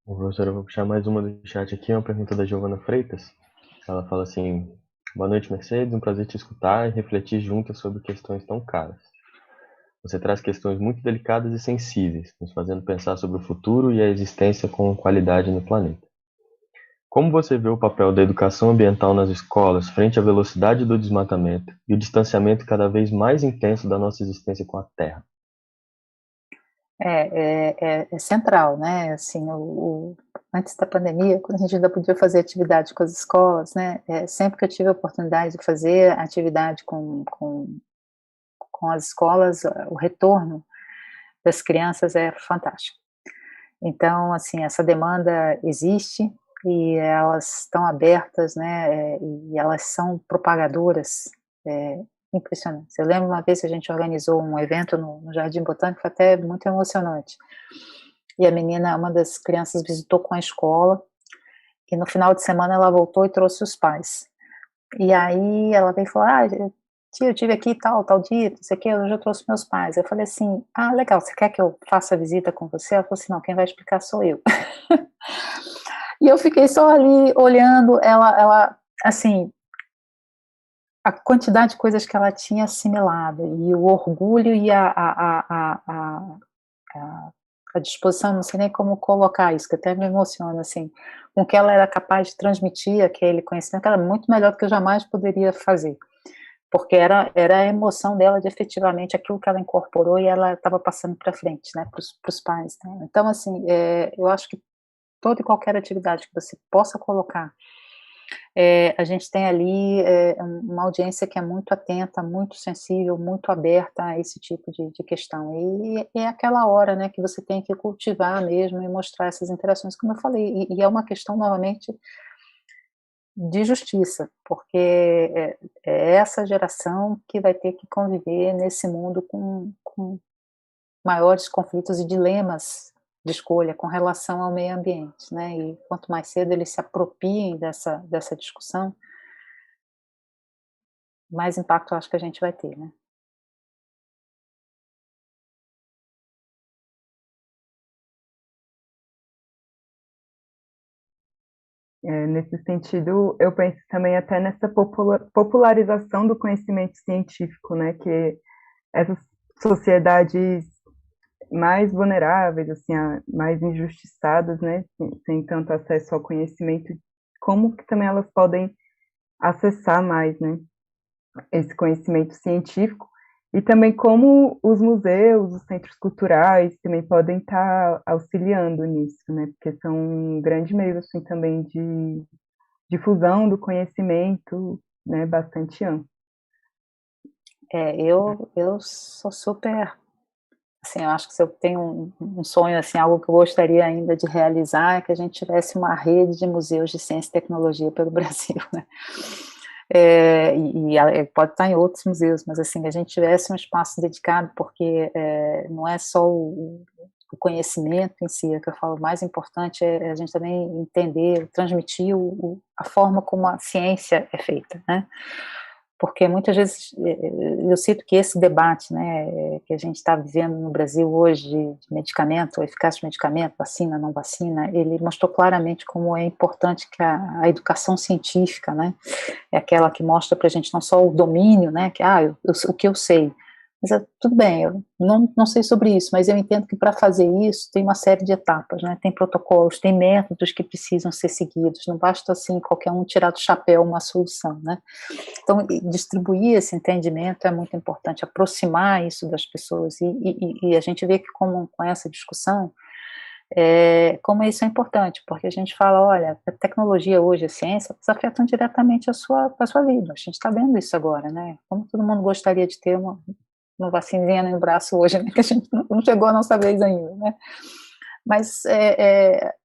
Bom, professora, eu vou puxar mais uma do chat aqui, uma pergunta da Giovana Freitas. Ela fala assim: boa noite, Mercedes, um prazer te escutar e refletir juntas sobre questões tão caras. Você traz questões muito delicadas e sensíveis, nos fazendo pensar sobre o futuro e a existência com qualidade no planeta. Como você vê o papel da educação ambiental nas escolas frente à velocidade do desmatamento e o distanciamento cada vez mais intenso da nossa existência com a Terra? É central, né, assim, antes da pandemia, quando a gente ainda podia fazer atividade com as escolas, né, sempre que eu tive a oportunidade de fazer atividade com as escolas, o retorno das crianças é fantástico. Então, assim, essa demanda existe e elas estão abertas, né, e elas são propagadoras impressionantes. Eu lembro uma vez que a gente organizou um evento no Jardim Botânico, foi até muito emocionante. E a menina, uma das crianças, visitou com a escola, e no final de semana ela voltou e trouxe os pais. E aí ela veio e falou, tia, eu tive aqui tal dia, não sei o que, eu já trouxe meus pais. Eu falei assim, legal, você quer que eu faça a visita com você? Ela falou assim, não, quem vai explicar sou eu. E eu fiquei só ali olhando, ela assim, a quantidade de coisas que ela tinha assimilado, e o orgulho e a disposição, não sei nem como colocar isso, que até me emociona, assim, com que ela era capaz de transmitir aquele conhecimento, que era muito melhor do que eu jamais poderia fazer, porque era a emoção dela de efetivamente aquilo que ela incorporou e ela estava passando para frente, né, para os pais, né? Então, assim, eu acho que toda e qualquer atividade que você possa colocar, a gente tem ali uma audiência que é muito atenta, muito sensível, muito aberta a esse tipo de questão, e é aquela hora, né, que você tem que cultivar mesmo e mostrar essas interações, como eu falei, e é uma questão, novamente, de justiça, porque é essa geração que vai ter que conviver nesse mundo com maiores conflitos e dilemas de escolha com relação ao meio ambiente, né, e quanto mais cedo eles se apropriem dessa discussão, mais impacto eu acho que a gente vai ter, né. Nesse sentido, eu penso também até nessa popularização do conhecimento científico, né, que essas sociedades mais vulneráveis, assim, mais injustiçadas, né, sem tanto acesso ao conhecimento, como que também elas podem acessar mais, né, esse conhecimento científico, e também como os museus, os centros culturais também podem estar auxiliando nisso, né, porque são um grande meio, assim, também de difusão do conhecimento, né, bastante amplo. Eu sou super, assim, eu acho que se eu tenho um sonho, assim, algo que eu gostaria ainda de realizar, é que a gente tivesse uma rede de museus de ciência e tecnologia pelo Brasil, né, pode estar em outros museus, mas assim, a gente tivesse um espaço dedicado, porque não é só o o conhecimento em si, é que eu falo, o mais importante é a gente também entender, transmitir a forma como a ciência é feita, né? Porque muitas vezes eu cito que esse debate, né, que a gente está vivendo no Brasil hoje de medicamento, eficácia de medicamento, vacina, não vacina, ele mostrou claramente como é importante que a educação científica, né, é aquela que mostra para a gente não só o domínio, né, que o que eu sei, mas tudo bem, eu não sei sobre isso, mas eu entendo que para fazer isso tem uma série de etapas, né, tem protocolos, tem métodos que precisam ser seguidos, não basta assim qualquer um tirar do chapéu uma solução, né. Então, distribuir esse entendimento é muito importante, aproximar isso das pessoas, e a gente vê que com essa discussão, como isso é importante, porque a gente fala, olha, a tecnologia hoje, a ciência, elas afetam diretamente a sua vida, a gente está vendo isso agora, né, como todo mundo gostaria de ter uma vacininha no braço hoje, né, que a gente não chegou a nossa vez ainda, né, mas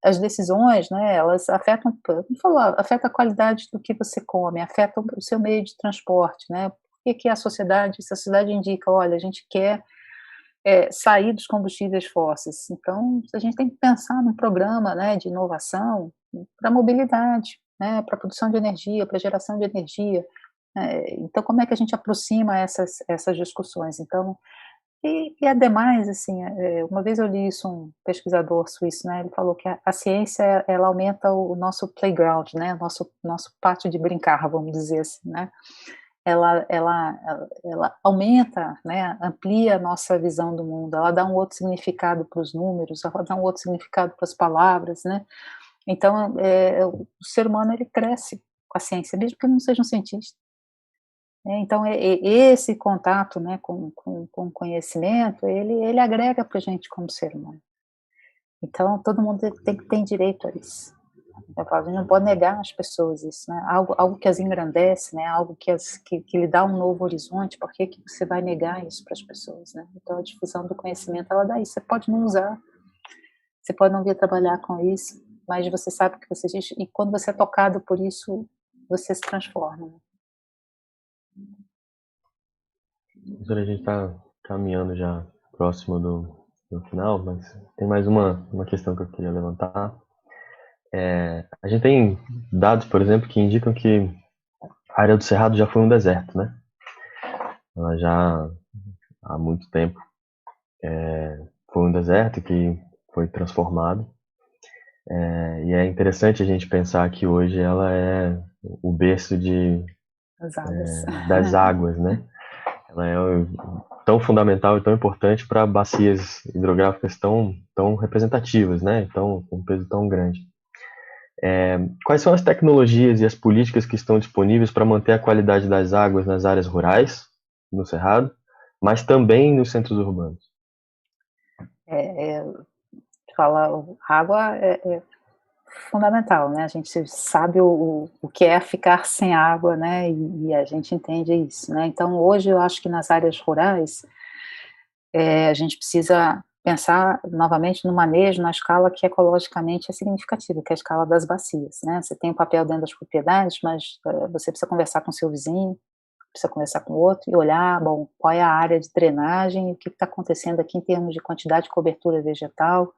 as decisões, né, elas afetam, como falar, afeta a qualidade do que você come, afeta o seu meio de transporte, né, por que a sociedade indica, olha, a gente quer sair dos combustíveis fósseis, então a gente tem que pensar num programa, né, de inovação para mobilidade, né, para produção de energia, para geração de energia, então como é que a gente aproxima essas discussões, então e ademais, assim, uma vez eu li isso, um pesquisador suíço, né, ele falou que a ciência, ela aumenta o nosso playground, né, nosso pátio de brincar, vamos dizer assim, né, ela aumenta, né, amplia a nossa visão do mundo, ela dá um outro significado para os números, ela dá um outro significado para as palavras, né, então o ser humano, ele cresce com a ciência, mesmo que ele não seja um cientista. Então, esse contato, né, com o conhecimento, ele agrega para a gente como ser humano. Então, todo mundo tem direito a isso. Eu falo, a gente não pode negar às pessoas isso, né? Algo que as engrandece, né? Algo que lhe dá um novo horizonte. Por que você vai negar isso para as pessoas, né? Então, a difusão do conhecimento, ela dá isso. Você pode não usar, você pode não vir trabalhar com isso, mas você sabe o que você diz, e quando você é tocado por isso, você se transforma, né? A gente está caminhando já próximo do final, mas tem mais uma questão que eu queria levantar. A gente tem dados, por exemplo, que indicam que a área do Cerrado já foi um deserto, né? Ela já há muito tempo foi um deserto que foi transformado. E é interessante a gente pensar que hoje ela é o berço das águas, né? Ela é tão fundamental e tão importante para bacias hidrográficas tão representativas, né? Com um peso tão grande. Quais são as tecnologias e as políticas que estão disponíveis para manter a qualidade das águas nas áreas rurais, no Cerrado, mas também nos centros urbanos? Fala, água é fundamental, né? A gente sabe o que é ficar sem água, né? E a gente entende isso, né? Então, hoje eu acho que nas áreas rurais a gente precisa pensar novamente no manejo na escala que ecologicamente é significativa, que é a escala das bacias, né? Você tem um papel dentro das propriedades, mas você precisa conversar com seu vizinho, precisa conversar com o outro e olhar, bom, qual é a área de drenagem, o que está acontecendo aqui em termos de quantidade de cobertura vegetal,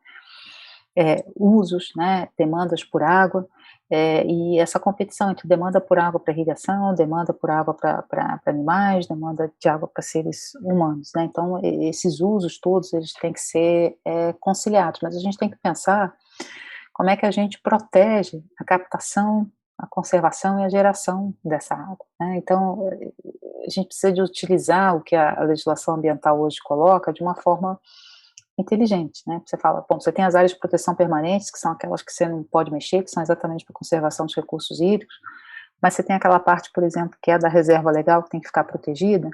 usos, né, demandas por água, e essa competição entre demanda por água para irrigação, demanda por água para animais, demanda de água para seres humanos, né, então esses usos todos, eles têm que ser conciliados, mas a gente tem que pensar como é que a gente protege a captação, a conservação e a geração dessa água, né, então a gente precisa de utilizar o que a legislação ambiental hoje coloca de uma forma inteligente, né? Você fala, bom, você tem as áreas de proteção permanentes, que são aquelas que você não pode mexer, que são exatamente para conservação dos recursos hídricos, mas você tem aquela parte, por exemplo, que é da reserva legal, que tem que ficar protegida.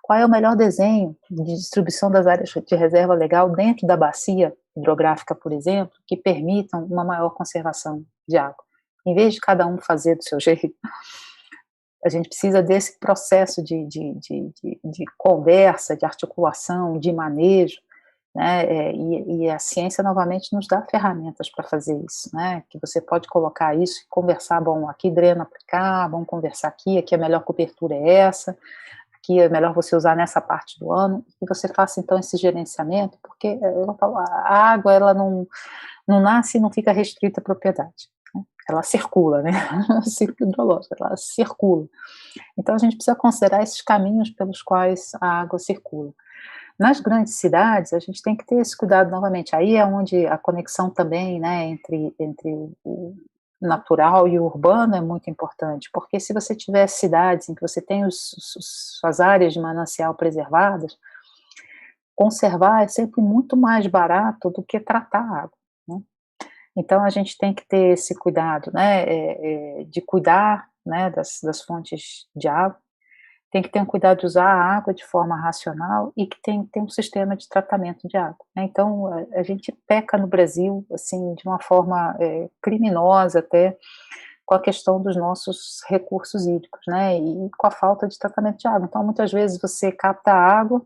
Qual é o melhor desenho de distribuição das áreas de reserva legal dentro da bacia hidrográfica, por exemplo, que permitam uma maior conservação de água? Em vez de cada um fazer do seu jeito, a gente precisa desse processo de conversa, de articulação, de manejo, né, e a ciência novamente nos dá ferramentas para fazer isso, né, que você pode colocar isso e conversar, bom, aqui drena para cá, vamos conversar aqui a melhor cobertura é essa, que é melhor você usar nessa parte do ano, e você faça então esse gerenciamento, porque eu falo, a água ela não nasce e não fica restrita à propriedade, né? Ela circula, né? O ciclo hidrológico, ela circula. Então a gente precisa considerar esses caminhos pelos quais a água circula. Nas grandes cidades, a gente tem que ter esse cuidado novamente. Aí é onde a conexão também, né, entre o natural e o urbano é muito importante, porque se você tiver cidades em que você tem suas áreas de manancial preservadas, conservar é sempre muito mais barato do que tratar a água, né? Então a gente tem que ter esse cuidado, né, de cuidar, né, das fontes de água. Tem que ter um cuidado de usar a água de forma racional e que tem que ter um sistema de tratamento de água, né? Então, a gente peca no Brasil, assim, de uma forma criminosa até, com a questão dos nossos recursos hídricos, né? E com a falta de tratamento de água. Então, muitas vezes você capta a água,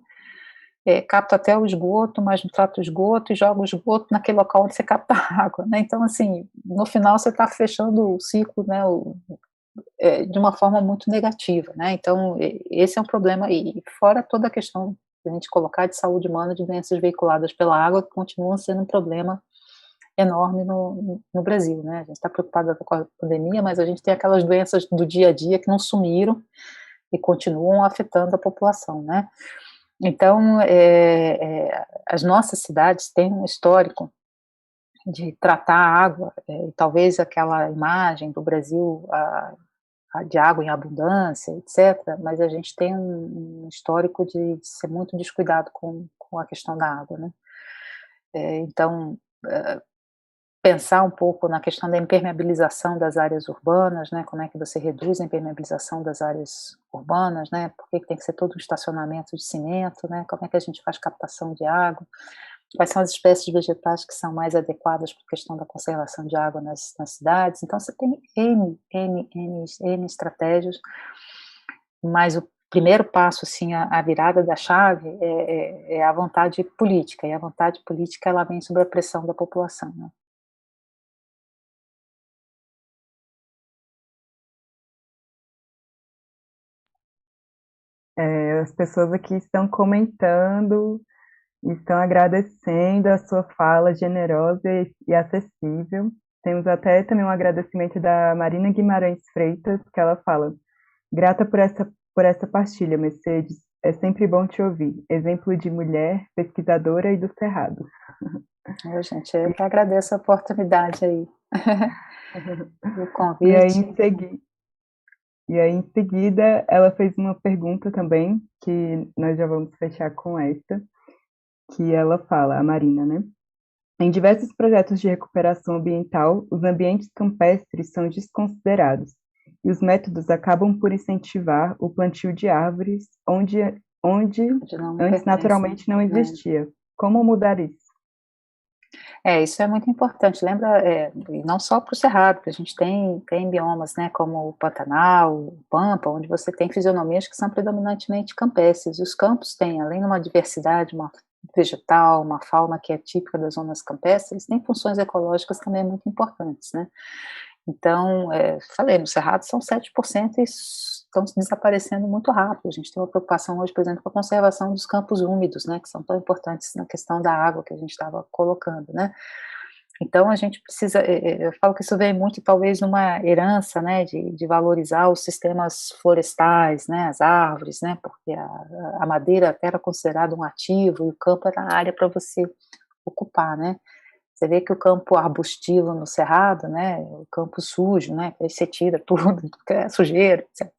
capta até o esgoto, mas não trata o esgoto e joga o esgoto naquele local onde você capta a água, né? Então, assim, no final você está fechando o ciclo, né? De uma forma muito negativa, né? Então, esse é um problema, e fora toda a questão que a gente colocar de saúde humana, de doenças veiculadas pela água, que continuam sendo um problema enorme no Brasil, né? A gente está preocupada com a pandemia, mas a gente tem aquelas doenças do dia a dia que não sumiram e continuam afetando a população, né? Então, as nossas cidades têm um histórico de tratar a água, talvez aquela imagem do Brasil de água em abundância, etc., mas a gente tem um histórico de ser muito descuidado com a questão da água, né? Então, pensar um pouco na questão da impermeabilização das áreas urbanas, né? Como é que você reduz a impermeabilização das áreas urbanas, né? Por que tem que ser todo um estacionamento de cimento, né? Como é que a gente faz captação de água? Quais são as espécies vegetais que são mais adequadas para a questão da conservação de água nas cidades? Então, você tem N estratégias, mas o primeiro passo, assim, a virada da chave é a vontade política, e a vontade política ela vem sob a pressão da população, né? As pessoas aqui estão comentando, estão agradecendo a sua fala generosa e acessível. Temos até também um agradecimento da Marina Guimarães Freitas, que ela fala: grata por essa partilha, Mercedes. É sempre bom te ouvir. Exemplo de mulher, pesquisadora e do Cerrado. Gente, eu que agradeço a oportunidade aí, o E aí, convite. em seguida, ela fez uma pergunta também, que nós já vamos fechar com esta, que ela fala, a Marina, né? Em diversos projetos de recuperação ambiental, os ambientes campestres são desconsiderados, e os métodos acabam por incentivar o plantio de árvores onde antes naturalmente não existia. Como mudar isso? Isso é muito importante. Lembra, e não só para o Cerrado, porque a gente tem biomas, né, como o Pantanal, o Pampa, onde você tem fisionomias que são predominantemente campestres. E os campos têm, além de uma diversidade, uma vegetal, uma fauna que é típica das zonas campestres, têm funções ecológicas também muito importantes, né? Então, falei, no Cerrado são 7% e estão desaparecendo muito rápido. A gente tem uma preocupação hoje, por exemplo, com a conservação dos campos úmidos, né, que são tão importantes na questão da água que a gente estava colocando, né. Então, a gente precisa, eu falo que isso vem muito, talvez, numa herança, né, de valorizar os sistemas florestais, né, as árvores, né, porque a madeira até era considerada um ativo e o campo era a área para você ocupar, né. Você vê que o campo arbustivo no Cerrado, né, o campo sujo, né, aí você tira tudo, que é sujeira, etc.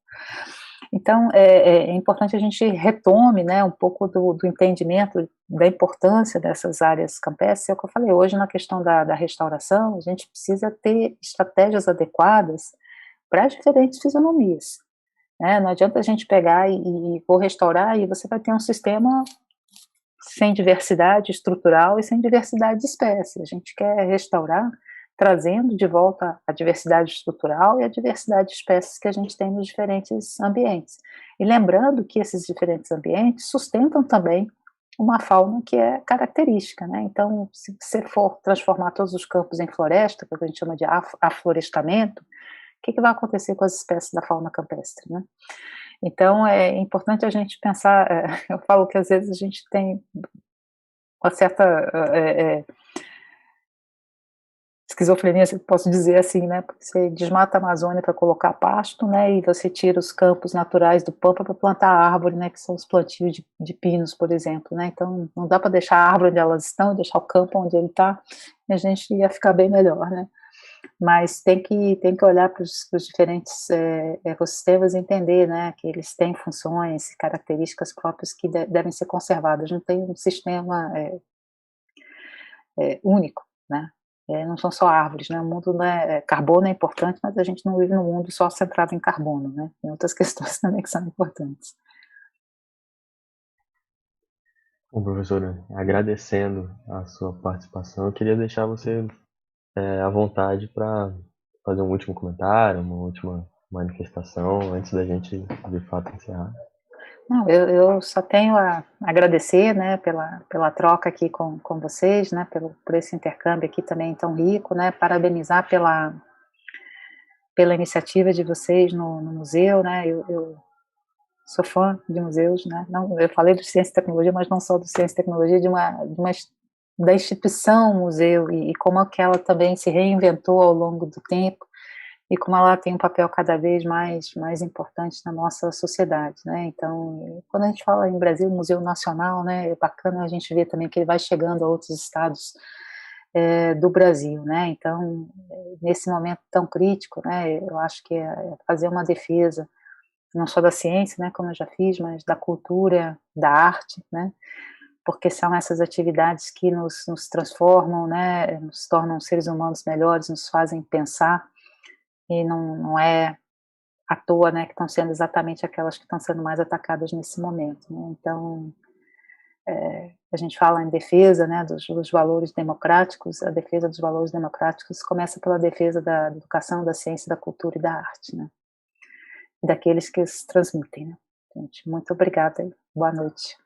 Então, é importante a gente retome, né, um pouco do entendimento da importância dessas áreas campestres. É o que eu falei, hoje na questão da restauração, a gente precisa ter estratégias adequadas para as diferentes fisionomias, né. Não adianta a gente pegar e vou restaurar e você vai ter um sistema sem diversidade estrutural e sem diversidade de espécies. A gente quer restaurar trazendo de volta a diversidade estrutural e a diversidade de espécies que a gente tem nos diferentes ambientes. E lembrando que esses diferentes ambientes sustentam também uma fauna que é característica, né? Então, se você for transformar todos os campos em floresta, que a gente chama de aflorestamento, o que vai acontecer com as espécies da fauna campestre, né? Então, é importante a gente pensar, eu falo que às vezes a gente tem uma certa esquizofrenia, se posso dizer assim, né, porque você desmata a Amazônia para colocar pasto, né, e você tira os campos naturais do Pampa para plantar árvore, né, que são os plantios de pinos, por exemplo, né, então não dá para deixar a árvore onde elas estão, deixar o campo onde ele está, e a gente ia ficar bem melhor, né, mas tem que olhar para os diferentes ecossistemas e entender, né, que eles têm funções e características próprias que devem ser conservadas, não tem um sistema único, né, não são só árvores, né, o mundo não carbono é importante, mas a gente não vive num mundo só centrado em carbono, né, tem outras questões também que são importantes. Bom, professora, agradecendo a sua participação, eu queria deixar você à vontade para fazer um último comentário, uma última manifestação, antes da gente, de fato, encerrar. Não, eu só tenho a agradecer, né, pela troca aqui com vocês, né, por esse intercâmbio aqui também tão rico, né, parabenizar pela iniciativa de vocês no museu, né, eu sou fã de museus, né, não, eu falei do Ciência e Tecnologia, mas não só do Ciência e Tecnologia, da instituição museu, e como é que ela também se reinventou ao longo do tempo, e como ela tem um papel cada vez mais importante na nossa sociedade, né, então, quando a gente fala em Brasil, Museu Nacional, né, é bacana a gente ver também que ele vai chegando a outros estados do Brasil, né, então, nesse momento tão crítico, né, eu acho que é fazer uma defesa, não só da ciência, né, como eu já fiz, mas da cultura, da arte, né, porque são essas atividades que nos transformam, né, nos tornam seres humanos melhores, nos fazem pensar, e não é à toa, né, que estão sendo exatamente aquelas que estão sendo mais atacadas nesse momento, né, então, a gente fala em defesa, né, dos valores democráticos, a defesa dos valores democráticos começa pela defesa da educação, da ciência, da cultura e da arte, né, e daqueles que os transmitem, né. Gente, muito obrigada e boa noite.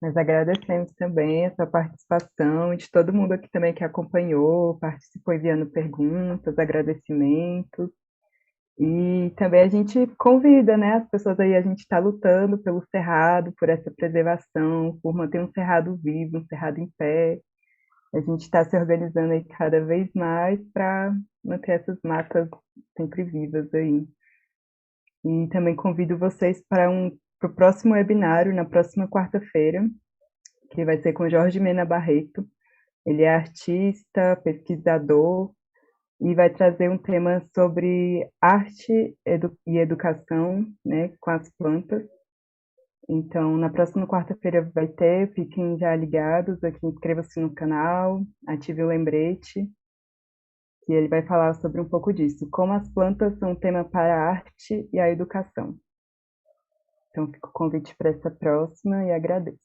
Nós agradecemos também a sua participação e de todo mundo aqui também que acompanhou, participou enviando perguntas, agradecimentos. E também a gente convida, né, as pessoas aí, a gente está lutando pelo cerrado, por essa preservação, por manter um cerrado vivo, um cerrado em pé. A gente está se organizando aí cada vez mais para manter essas matas sempre vivas aí. E também convido vocês para o próximo webinário, na próxima quarta-feira, que vai ser com Jorge Mena Barreto. Ele é artista, pesquisador, e vai trazer um tema sobre arte e educação, né, com as plantas. Então, na próxima quarta-feira vai ter, fiquem já ligados aqui, inscreva-se no canal, ative o lembrete, que ele vai falar sobre um pouco disso, como as plantas são um tema para a arte e a educação. Então, fica o convite para essa próxima e agradeço.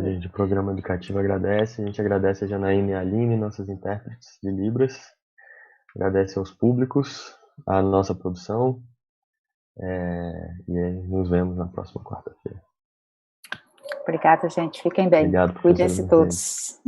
Gente, o programa educativo agradece, a gente agradece a Janaína e a Aline, nossas intérpretes de Libras, agradece aos públicos, a nossa produção, e nos vemos na próxima quarta-feira. Obrigada, gente. Fiquem bem. Obrigado, Cuidem-se todos.